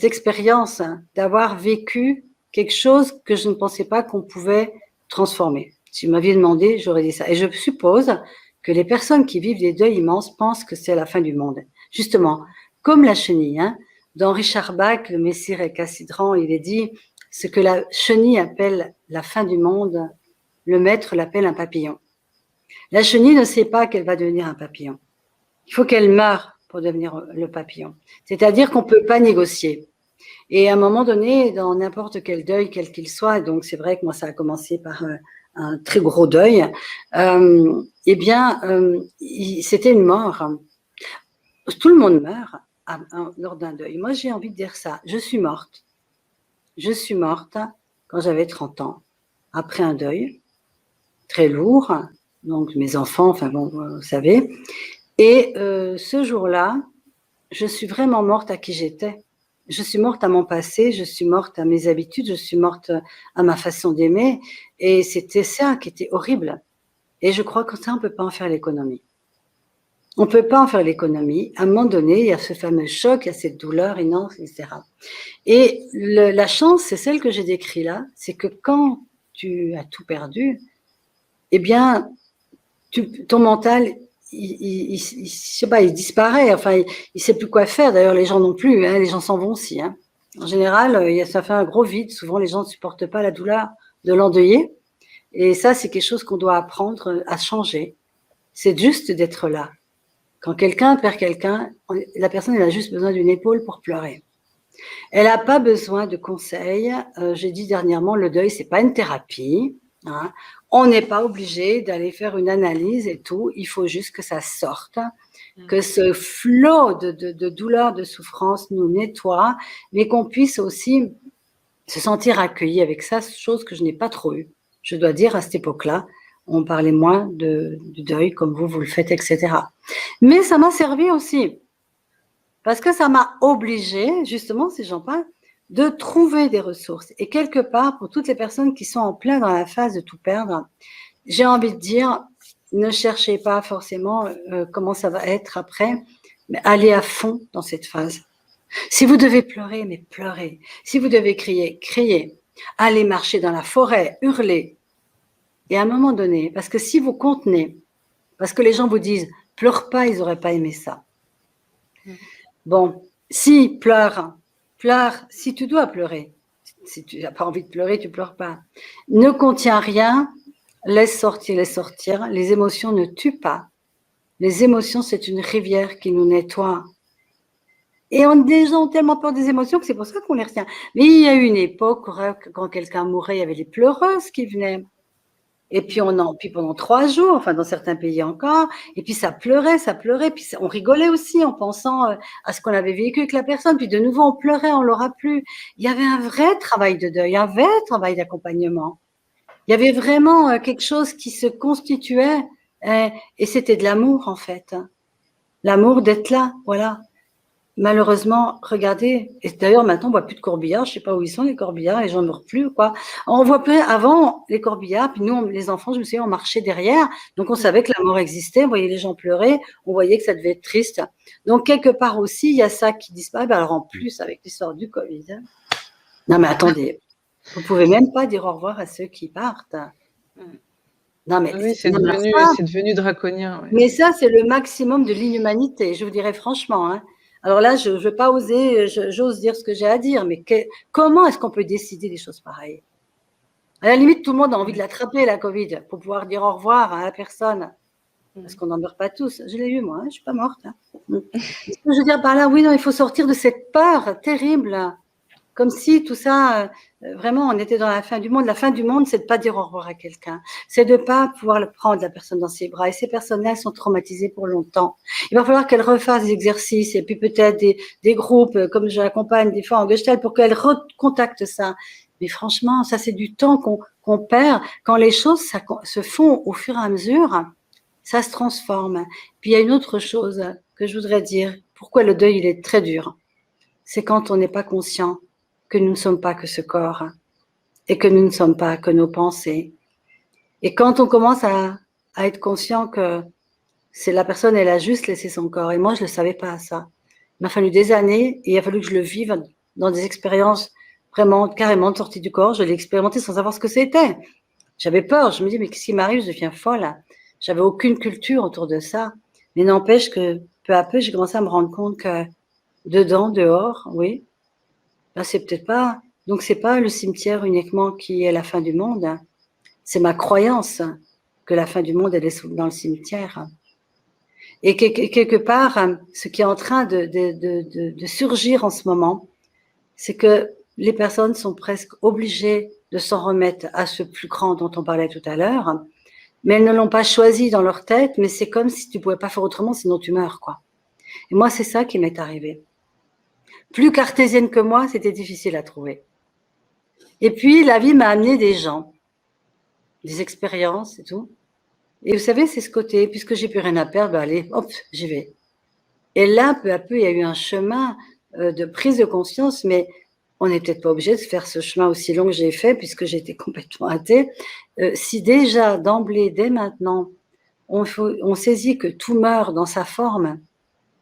expérience d'avoir vécu quelque chose que je ne pensais pas qu'on pouvait transformer. Si vous m'aviez demandé, j'aurais dit ça. Et je suppose que les personnes qui vivent des deuils immenses pensent que c'est la fin du monde. Justement, comme la chenille, hein, dans Richard Bach, le Messire et Cassidran, il est dit ce que la chenille appelle la fin du monde, le maître l'appelle un papillon. La chenille ne sait pas qu'elle va devenir un papillon. Il faut qu'elle meure pour devenir le papillon. C'est-à-dire qu'on ne peut pas négocier. Et à un moment donné, dans n'importe quel deuil, quel qu'il soit, donc c'est vrai que moi, ça a commencé par un très gros deuil, c'était une mort. Tout le monde meurt lors d'un deuil. Moi, j'ai envie de dire ça. Je suis morte. Je suis morte quand j'avais 30 ans, après un deuil très lourd. Donc, mes enfants, enfin bon, vous savez. Et ce jour-là, je suis vraiment morte à qui j'étais. Je suis morte à mon passé, je suis morte à mes habitudes, je suis morte à ma façon d'aimer. Et c'était ça qui était horrible. Et je crois que ça, on ne peut pas en faire l'économie. On ne peut pas en faire l'économie. À un moment donné, il y a ce fameux choc, il y a cette douleur immense, etc. Et la chance, c'est celle que j'ai décrite là, c'est que quand tu as tout perdu, eh bien, ton mental, je sais pas, il disparaît. Enfin, il sait plus quoi faire. D'ailleurs, les gens non plus. Hein, les gens s'en vont aussi. Hein. En général, ça fait un gros vide. Souvent, les gens ne supportent pas la douleur de l'endeuillé. Et ça, c'est quelque chose qu'on doit apprendre à changer. C'est juste d'être là. Quand quelqu'un perd quelqu'un, la personne elle a juste besoin d'une épaule pour pleurer. Elle n'a pas besoin de conseils. J'ai dit dernièrement, le deuil, c'est pas une thérapie. Hein. On n'est pas obligé d'aller faire une analyse et tout. Il faut juste que ça sorte, que ce flot de douleur, de souffrance nous nettoie, mais qu'on puisse aussi se sentir accueilli avec ça, chose que je n'ai pas trop eue. Je dois dire, à cette époque-là, on parlait moins du deuil comme vous le faites, etc. Mais ça m'a servi aussi, parce que ça m'a obligée, justement, si j'en parle, de trouver des ressources. Et quelque part, pour toutes les personnes qui sont en plein dans la phase de tout perdre, j'ai envie de dire, ne cherchez pas forcément comment ça va être après, mais allez à fond dans cette phase. Si vous devez pleurer, mais pleurez. Si vous devez crier, criez. Allez marcher dans la forêt, hurler. Et à un moment donné, parce que si vous contenez, parce que les gens vous disent, pleure pas, ils n'auraient pas aimé ça. Bon, si pleure, si tu dois pleurer. Si tu n'as pas envie de pleurer, tu pleures pas. Ne contiens rien, laisse sortir. Les émotions ne tuent pas. Les émotions, c'est une rivière qui nous nettoie. Et des gens ont tellement peur des émotions que c'est pour ça qu'on les retient. Mais il y a eu une époque, quand quelqu'un mourait, il y avait les pleureuses qui venaient. Et puis, puis pendant 3 jours, enfin dans certains pays encore, et puis ça pleurait, puis on rigolait aussi en pensant à ce qu'on avait vécu avec la personne, puis de nouveau on pleurait, on l'aura plus. Il y avait un vrai travail de deuil, un vrai travail d'accompagnement. Il y avait vraiment quelque chose qui se constituait, et c'était de l'amour en fait. L'amour d'être là, voilà. Malheureusement, regardez, et d'ailleurs maintenant on voit plus de corbillards, je sais pas où ils sont les corbillards, les gens ne meurent plus quoi. On voit plus avant les corbillards, puis nous les enfants, je me souviens, on marchait derrière, donc on savait que la mort existait, on voyait les gens pleurer, on voyait que ça devait être triste. Donc quelque part aussi, il y a ça qui disparaît. Alors en plus avec l'histoire du Covid. Non mais attendez, vous pouvez même pas dire au revoir à ceux qui partent. Non mais oui, c'est devenu draconien. Ouais. Mais ça c'est le maximum de l'inhumanité, je vous dirais franchement. Hein. Alors là, je ne veux pas oser, j'ose dire ce que j'ai à dire, mais comment est-ce qu'on peut décider des choses pareilles? À la limite, tout le monde a envie de l'attraper, la Covid, pour pouvoir dire au revoir à la personne. Parce qu'on n'en meurt pas tous. Je l'ai eu, moi, hein, je ne suis pas morte. Hein. Je veux dire par là, oui, non, il faut sortir de cette peur terrible. Comme si tout ça, vraiment, on était dans la fin du monde. La fin du monde, c'est de ne pas dire au revoir à quelqu'un. C'est de ne pas pouvoir le prendre, la personne, dans ses bras. Et ces personnes-là, elles sont traumatisées pour longtemps. Il va falloir qu'elles refassent des exercices et puis peut-être des groupes, comme je l'accompagne des fois en Gestalt, pour qu'elles recontactent ça. Mais franchement, ça, c'est du temps qu'on perd. Quand les choses se font au fur et à mesure, ça se transforme. Puis il y a une autre chose que je voudrais dire. Pourquoi le deuil, il est très dur? C'est quand on n'est pas conscient que nous ne sommes pas que ce corps et que nous ne sommes pas que nos pensées. Et quand on commence à être conscient que c'est la personne, elle a juste laissé son corps. Et moi, je ne le savais pas ça. Il m'a fallu des années et il a fallu que je le vive dans des expériences vraiment carrément de sortie du corps. Je l'ai expérimenté sans savoir ce que c'était. J'avais peur. Je me dis, mais qu'est-ce qui m'arrive? Je deviens folle. J'avais aucune culture autour de ça. Mais n'empêche que peu à peu, j'ai commencé à me rendre compte que dedans, dehors, oui, là, c'est peut-être pas. Donc, c'est pas le cimetière uniquement qui est la fin du monde. C'est ma croyance que la fin du monde, elle est dans le cimetière. Et quelque part, ce qui est en train de surgir en ce moment, c'est que les personnes sont presque obligées de s'en remettre à ce plus grand dont on parlait tout à l'heure, mais elles ne l'ont pas choisi dans leur tête, mais c'est comme si tu pouvais pas faire autrement, sinon tu meurs, quoi. Et moi, c'est ça qui m'est arrivé. Plus cartésienne que moi, c'était difficile à trouver. Et puis, la vie m'a amené des gens, des expériences et tout. Et vous savez, c'est ce côté, puisque j'ai plus rien à perdre, ben allez, hop, j'y vais. Et là, peu à peu, il y a eu un chemin de prise de conscience, mais on n'est peut-être pas obligé de faire ce chemin aussi long que j'ai fait, puisque j'étais complètement athée. Si déjà, d'emblée, dès maintenant, on saisit que tout meurt dans sa forme,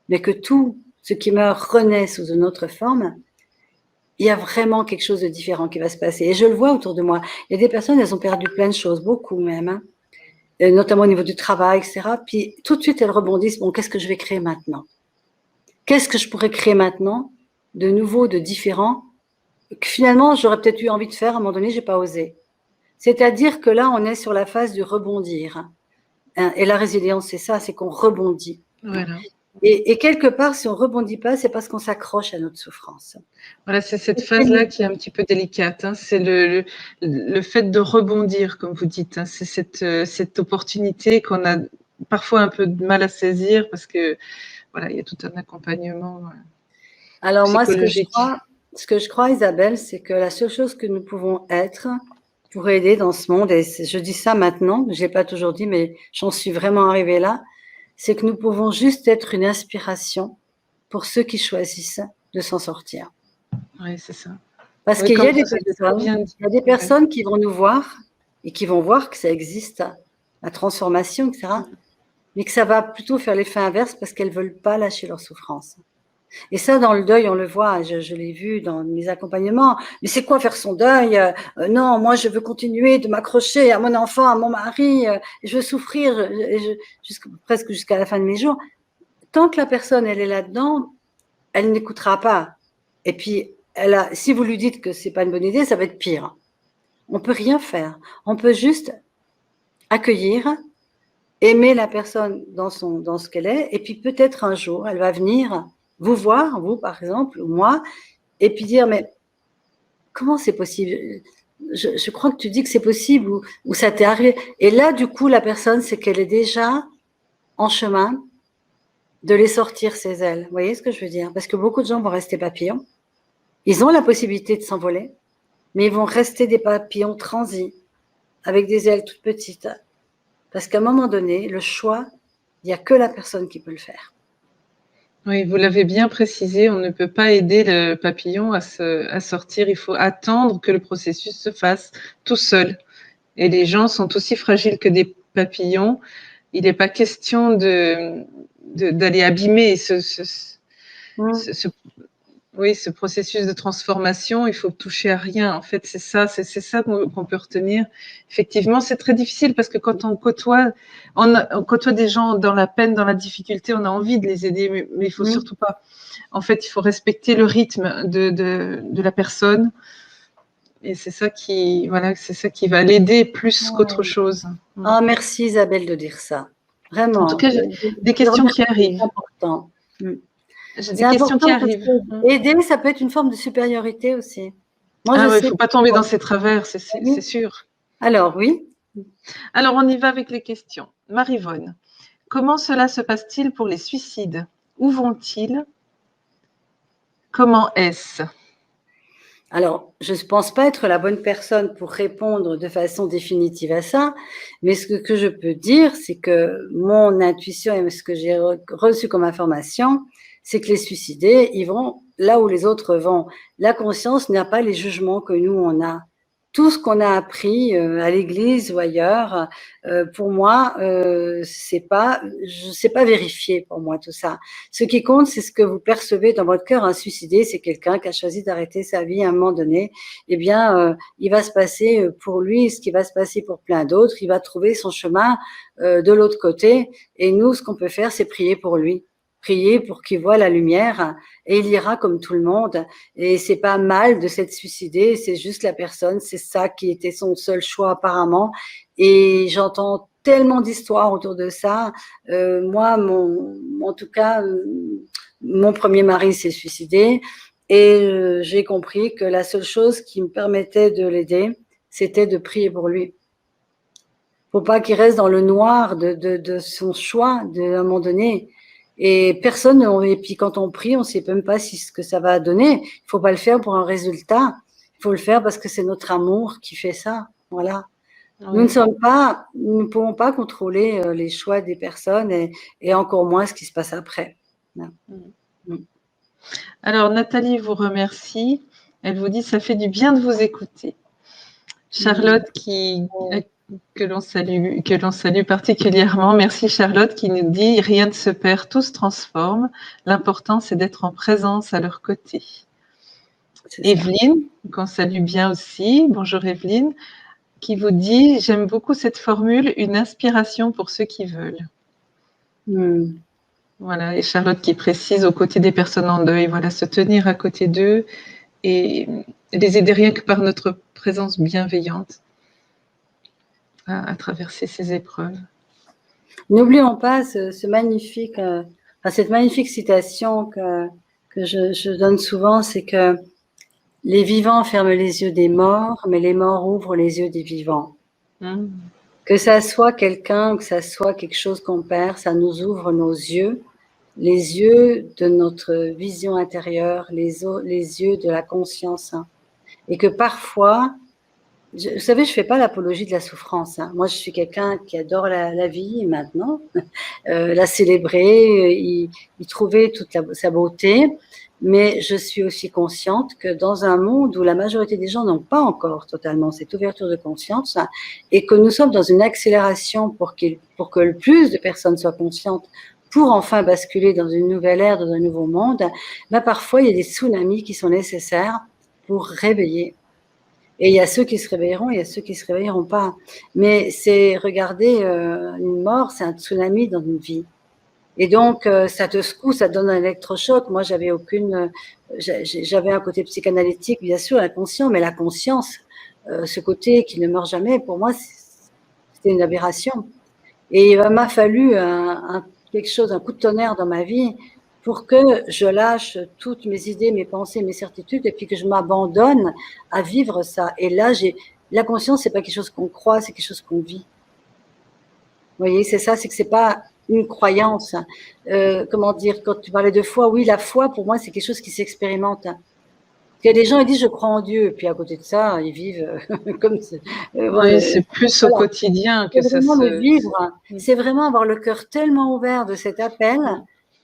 mais que tout ce qui meurt renaît sous une autre forme, il y a vraiment quelque chose de différent qui va se passer. Et je le vois autour de moi. Il y a des personnes, elles ont perdu plein de choses, beaucoup même, hein, notamment au niveau du travail, etc. Puis tout de suite, elles rebondissent. Bon, qu'est-ce que je vais créer maintenant? Qu'est-ce que je pourrais créer maintenant de nouveau, de différent, que finalement, j'aurais peut-être eu envie de faire, à un moment donné, j'ai pas osé. C'est-à-dire que là, on est sur la phase du rebondir. Hein, et la résilience, c'est ça, c'est qu'on rebondit. Voilà. Et quelque part, si on rebondit pas, c'est parce qu'on s'accroche à notre souffrance. Voilà, c'est cette phase-là qui est un petit peu délicate. Hein. C'est le fait de rebondir, comme vous dites. Hein. C'est cette opportunité qu'on a parfois un peu de mal à saisir parce que voilà, il y a tout un accompagnement Alors moi, psychologique. ce que je crois, Isabelle, c'est que la seule chose que nous pouvons être pour aider dans ce monde, et je dis ça maintenant, je l'ai pas toujours dit, mais j'en suis vraiment arrivée là, c'est que nous pouvons juste être une inspiration pour ceux qui choisissent de s'en sortir. Oui, c'est ça. Parce Oui, qu'il y comme a des vous avez personnes, bien dit. il y a des personnes qui vont nous voir et qui vont voir que ça existe, la transformation, etc., mais que ça va plutôt faire l'effet inverse parce qu'elles veulent pas lâcher leur souffrance. Et ça, dans le deuil, on le voit, je l'ai vu dans mes accompagnements. Mais c'est quoi faire son deuil? Non, moi, je veux continuer de m'accrocher à mon enfant, à mon mari, je veux souffrir presque jusqu'à la fin de mes jours. Tant que la personne, elle est là-dedans, elle n'écoutera pas. Et puis, si vous lui dites que c'est pas une bonne idée, ça va être pire. On peut rien faire. On peut juste accueillir, aimer la personne dans ce qu'elle est, et puis peut-être un jour, elle va venir vous voir, vous par exemple, ou moi, et puis dire, mais comment c'est possible? Je crois que tu dis que c'est possible, ou ça t'est arrivé. Et là, du coup, la personne, c'est qu'elle est déjà en chemin de les sortir, ses ailes. Vous voyez ce que je veux dire? Parce que beaucoup de gens vont rester papillons. Ils ont la possibilité de s'envoler, mais ils vont rester des papillons transis, avec des ailes toutes petites. Parce qu'à un moment donné, le choix, il n'y a que la personne qui peut le faire. Oui, vous l'avez bien précisé, on ne peut pas aider le papillon à sortir, il faut attendre que le processus se fasse tout seul. Et les gens sont aussi fragiles que des papillons. Il n'est pas question d'aller abîmer ce processus de transformation. Il faut toucher à rien. En fait, c'est ça qu'on peut retenir. Effectivement, c'est très difficile parce que quand on côtoie des gens dans la peine, dans la difficulté, on a envie de les aider, mais il faut surtout pas. En fait, il faut respecter le rythme de la personne. Et c'est ça qui va l'aider plus qu'autre chose. Ah, merci Isabelle de dire ça. Vraiment. En tout cas, j'ai des questions qui arrivent. C'est important. J'ai des questions qui arrivent. Aider, ça peut être une forme de supériorité aussi. Moi, il ne faut pas tomber dans ces travers, c'est sûr. Alors, oui. Alors, on y va avec les questions. Marie-Vonne, comment cela se passe-t-il pour les suicides? Où vont-ils? Comment est-ce? Alors, je ne pense pas être la bonne personne pour répondre de façon définitive à ça, mais ce que je peux dire, c'est que mon intuition et ce que j'ai reçu comme information, c'est que les suicidés, ils vont là où les autres vont. La conscience n'a pas les jugements que nous, on a. Tout ce qu'on a appris à l'église ou ailleurs, pour moi, c'est pas vérifié pour moi tout ça. Ce qui compte, c'est ce que vous percevez dans votre cœur. Un suicidé, c'est quelqu'un qui a choisi d'arrêter sa vie à un moment donné. Eh bien, il va se passer pour lui ce qui va se passer pour plein d'autres. Il va trouver son chemin de l'autre côté. Et nous, ce qu'on peut faire, c'est prier pour lui. Prier pour qu'il voie la lumière et il ira comme tout le monde. Et c'est pas mal de s'être suicidé, c'est juste la personne, c'est ça qui était son seul choix apparemment. Et j'entends tellement d'histoires autour de ça. Moi, en tout cas, mon premier mari s'est suicidé et j'ai compris que la seule chose qui me permettait de l'aider, c'était de prier pour lui. Faut pas qu'il reste dans le noir de son choix à un moment donné. Et personne, et puis quand on prie, on sait même pas ce que ça va donner. Il faut pas le faire pour un résultat. Il faut le faire parce que c'est notre amour qui fait ça. Voilà. Oui. Nous ne pouvons pas contrôler les choix des personnes et encore moins ce qui se passe après. Alors, Nathalie vous remercie. Elle vous dit, ça fait du bien de vous écouter. Charlotte, que l'on salue particulièrement. Merci Charlotte qui nous dit, rien ne se perd, tout se transforme. L'important, c'est d'être en présence à leur côté. Evelyne, qu'on salue bien aussi. Bonjour Evelyne, qui vous dit, j'aime beaucoup cette formule, une inspiration pour ceux qui veulent. Voilà, et Charlotte qui précise aux côtés des personnes en deuil, voilà, se tenir à côté d'eux et les aider rien que par notre présence bienveillante à traverser ces épreuves. N'oublions pas cette magnifique citation que je donne souvent, c'est que les vivants ferment les yeux des morts, mais les morts ouvrent les yeux des vivants. Que ça soit quelqu'un, que ça soit quelque chose qu'on perd, ça nous ouvre nos yeux, les yeux de notre vision intérieure, les yeux de la conscience. Et que parfois, vous savez, je fais pas l'apologie de la souffrance. Moi, je suis quelqu'un qui adore la vie maintenant, la célébrer, y trouver toute sa beauté. Mais je suis aussi consciente que dans un monde où la majorité des gens n'ont pas encore totalement cette ouverture de conscience et que nous sommes dans une accélération pour que le plus de personnes soient conscientes pour enfin basculer dans une nouvelle ère, dans un nouveau monde, parfois il y a des tsunamis qui sont nécessaires pour réveiller. Et il y a ceux qui se réveilleront, il y a ceux qui se réveilleront pas. Mais regardez, une mort, c'est un tsunami dans une vie. Et donc, ça te secoue, ça te donne un électrochoc. Moi, j'avais un côté psychanalytique, bien sûr, inconscient, mais la conscience, ce côté qui ne meurt jamais, pour moi, c'était une aberration. Et il m'a fallu quelque chose, un coup de tonnerre dans ma vie pour que je lâche toutes mes idées, mes pensées, mes certitudes, et puis que je m'abandonne à vivre ça. Et là, la conscience, c'est pas quelque chose qu'on croit, c'est quelque chose qu'on vit. Vous voyez, c'est ça, c'est que c'est pas une croyance. Comment dire, quand tu parlais de foi, oui, la foi, pour moi, c'est quelque chose qui s'expérimente. Il y a des gens, ils disent, je crois en Dieu, et puis à côté de ça, ils vivent comme oui, c'est plus au quotidien que ça se... le vivre, c'est vraiment avoir le cœur tellement ouvert de cet appel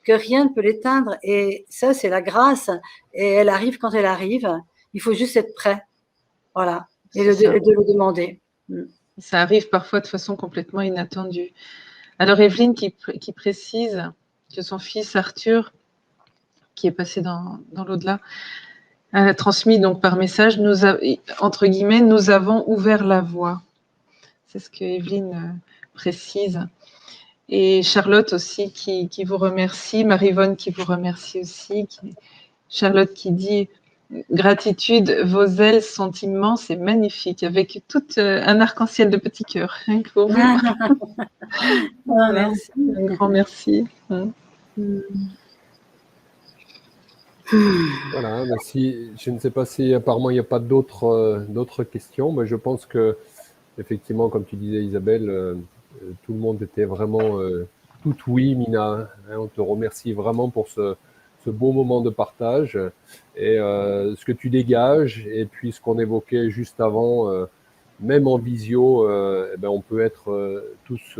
que rien ne peut l'éteindre. Et ça, c'est la grâce. Et elle arrive quand elle arrive. Il faut juste être prêt. Voilà. Et de le demander. Ça arrive parfois de façon complètement inattendue. Alors, Evelyne qui précise que son fils Arthur, qui est passé dans l'au-delà, a transmis donc par message, entre guillemets, nous avons ouvert la voie. C'est ce que Evelyne précise. Et Charlotte aussi qui vous remercie, Marie-Vonne qui vous remercie aussi, Charlotte qui dit gratitude, vos ailes sont immenses et magnifiques, avec tout un arc-en-ciel de petits cœurs. Rien que pour vous. Merci. Un grand merci. Voilà, merci. Je ne sais pas si apparemment il n'y a pas d'autres questions, mais je pense que effectivement, comme tu disais Isabelle, tout le monde était vraiment tout oui, Mina. On te remercie vraiment pour ce beau moment de partage et ce que tu dégages et puis ce qu'on évoquait juste avant, même en visio, on peut être tous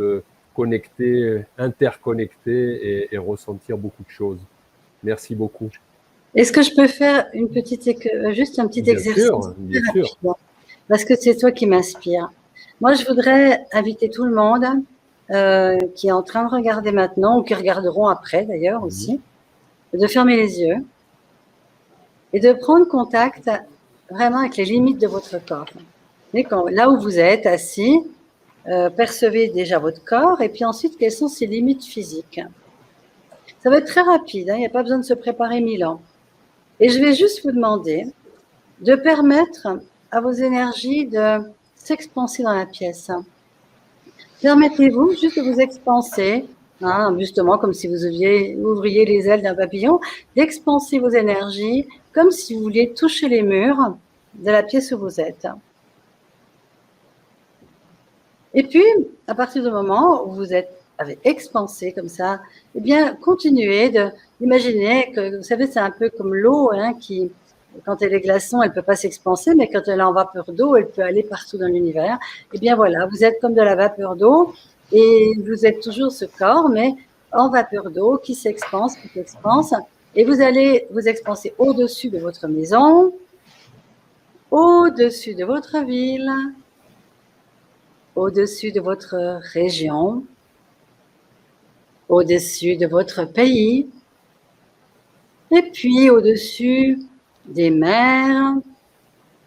connectés, interconnectés et ressentir beaucoup de choses. Merci beaucoup. Est-ce que je peux faire juste un petit exercice bien sûr. Parce que c'est toi qui m'inspire. Moi, je voudrais inviter tout le monde qui est en train de regarder maintenant ou qui regarderont après d'ailleurs aussi, de fermer les yeux et de prendre contact vraiment avec les limites de votre corps. Là où vous êtes assis, percevez déjà votre corps et puis ensuite quelles sont ses limites physiques. Ça va être très rapide, il n'y a pas besoin de se préparer 1000 ans. Et je vais juste vous demander de permettre à vos énergies de s'expanser dans la pièce. Permettez-vous juste de vous expanser, justement comme si vous ouvriez les ailes d'un papillon, d'expanser vos énergies comme si vous vouliez toucher les murs de la pièce où vous êtes. Et puis, à partir du moment où vous avez expansé comme ça, eh bien, continuez d'imaginer que, vous savez, c'est un peu comme l'eau, hein, qui, quand elle est glaçon, elle ne peut pas s'expanser, mais quand elle est en vapeur d'eau, elle peut aller partout dans l'univers. Eh bien, voilà, vous êtes comme de la vapeur d'eau et vous êtes toujours ce corps, mais en vapeur d'eau qui s'expanse, et vous allez vous expanser au-dessus de votre maison, au-dessus de votre ville, au-dessus de votre région, au-dessus de votre pays, et puis au-dessus des mers,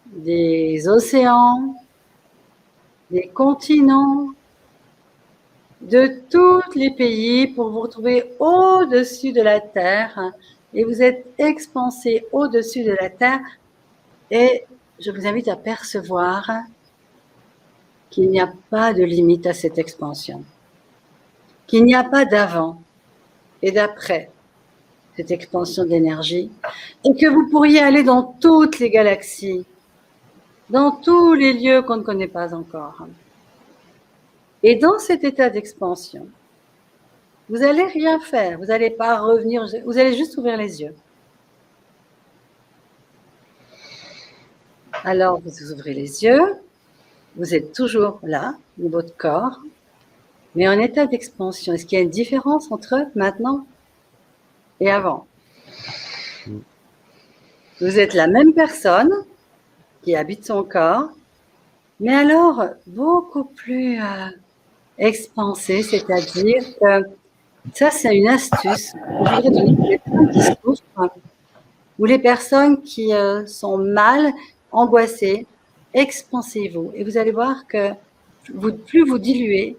des océans, des continents, de tous les pays pour vous retrouver au-dessus de la Terre. Et vous êtes expansé au-dessus de la Terre. Et je vous invite à percevoir qu'il n'y a pas de limite à cette expansion, qu'il n'y a pas d'avant et d'après cette expansion d'énergie, et que vous pourriez aller dans toutes les galaxies, dans tous les lieux qu'on ne connaît pas encore. Et dans cet état d'expansion, vous n'allez rien faire, vous n'allez pas revenir, vous allez juste ouvrir les yeux. Alors, vous ouvrez les yeux, vous êtes toujours là, dans votre corps, mais en état d'expansion. Est-ce qu'il y a une différence entre maintenant et avant? Vous êtes la même personne qui habite son corps, mais alors beaucoup plus expansé, c'est-à-dire que ça, c'est une astuce que je voudrais donner pour les personnes qui souffrent ou les personnes qui sont mal, angoissées. Expansez-vous et vous allez voir que plus vous diluez,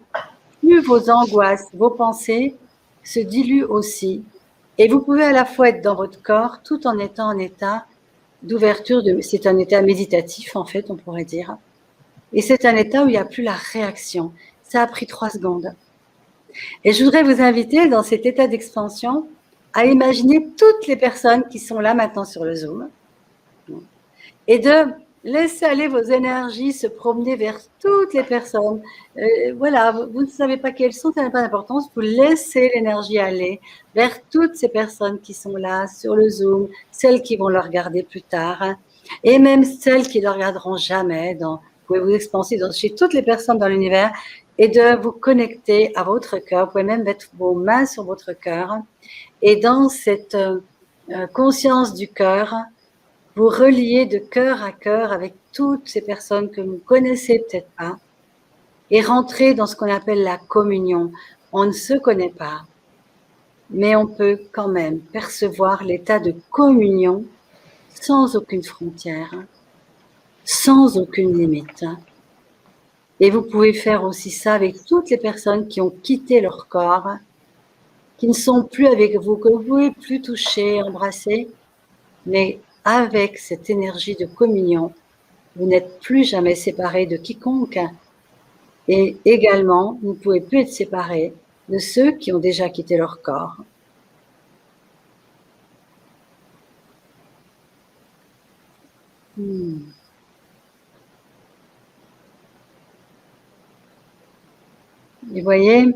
plus vos angoisses, vos pensées se diluent aussi. Et vous pouvez à la fois être dans votre corps tout en étant en état d'ouverture. C'est un état méditatif, en fait, on pourrait dire. Et c'est un état où il n'y a plus la réaction. Ça a pris 3 secondes. Et je voudrais vous inviter dans cet état d'expansion à imaginer toutes les personnes qui sont là maintenant sur le Zoom et de laisser aller vos énergies se promener vers toutes les personnes. Voilà, vous ne savez pas quelles sont, ça n'a pas d'importance, vous laissez l'énergie aller vers toutes ces personnes qui sont là sur le Zoom, celles qui vont le regarder plus tard, et même celles qui ne le regarderont jamais. Vous pouvez vous expanser chez toutes les personnes dans l'univers et de vous connecter à votre cœur. Vous pouvez même mettre vos mains sur votre cœur et dans cette conscience du cœur, vous reliez de cœur à cœur avec toutes ces personnes que vous ne connaissez peut-être pas et rentrez dans ce qu'on appelle la communion. On ne se connaît pas, mais on peut quand même percevoir l'état de communion sans aucune frontière, sans aucune limite. Et vous pouvez faire aussi ça avec toutes les personnes qui ont quitté leur corps, qui ne sont plus avec vous, que vous ne pouvez plus toucher, embrasser, mais avec cette énergie de communion, vous n'êtes plus jamais séparés de quiconque. Et également, vous ne pouvez plus être séparés de ceux qui ont déjà quitté leur corps. Et voyez,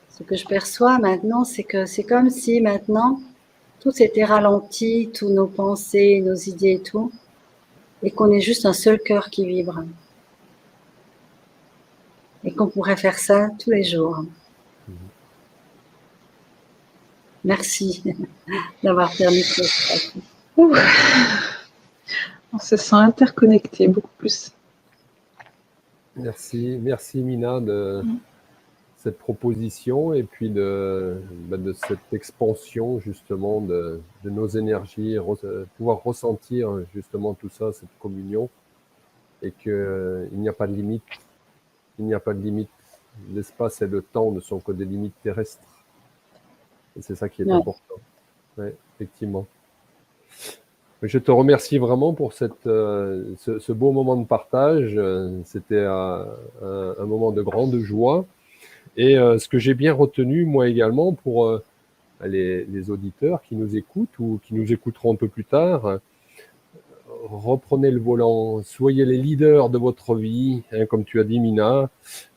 ce que je perçois maintenant, c'est que c'est comme si maintenant, tout s'était ralenti, tous nos pensées, nos idées et tout, et qu'on est juste un seul cœur qui vibre. Et qu'on pourrait faire ça tous les jours. Merci d'avoir permis que ça. On se sent interconnecté beaucoup plus. Merci Mina de cette proposition et puis de cette expansion justement de nos énergies, pouvoir ressentir justement tout ça, cette communion, et qu'il n'y a pas de limite. Il n'y a pas de limite. L'espace et le temps ne sont que des limites terrestres. Et c'est ça qui est important. Ouais, effectivement. Je te remercie vraiment pour ce beau moment de partage. C'était un moment de grande joie. Et ce que j'ai bien retenu, moi également, pour les auditeurs qui nous écoutent ou qui nous écouteront un peu plus tard, reprenez le volant, soyez les leaders de votre vie, hein, comme tu as dit, Mina.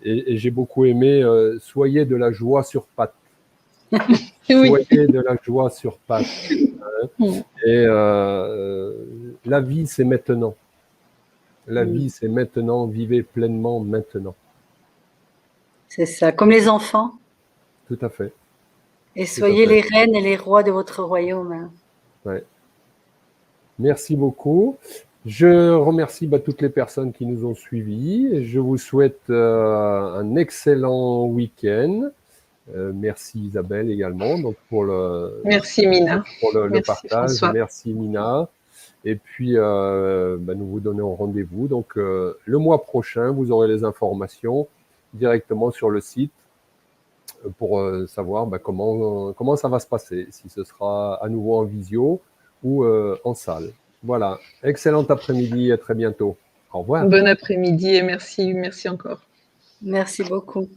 Et j'ai beaucoup aimé, soyez de la joie sur pattes. Oui. Soyez de la joie sur pattes. Hein. Et la vie, c'est maintenant. La vie, c'est maintenant. Vivez pleinement maintenant. C'est ça, comme les enfants. Tout à fait. Et soyez les reines et les rois de votre royaume. Ouais. Merci beaucoup. Je remercie toutes les personnes qui nous ont suivis. Je vous souhaite un excellent week-end. Merci Isabelle également donc pour merci Mina pour le merci, partage. François. Merci Mina. Et puis nous vous donnons rendez-vous. Donc le mois prochain, vous aurez les informations directement sur le site pour savoir comment ça va se passer, si ce sera à nouveau en visio ou en salle. Voilà, excellent après-midi, à très bientôt. Au revoir. Bon après-midi et merci encore. Merci beaucoup.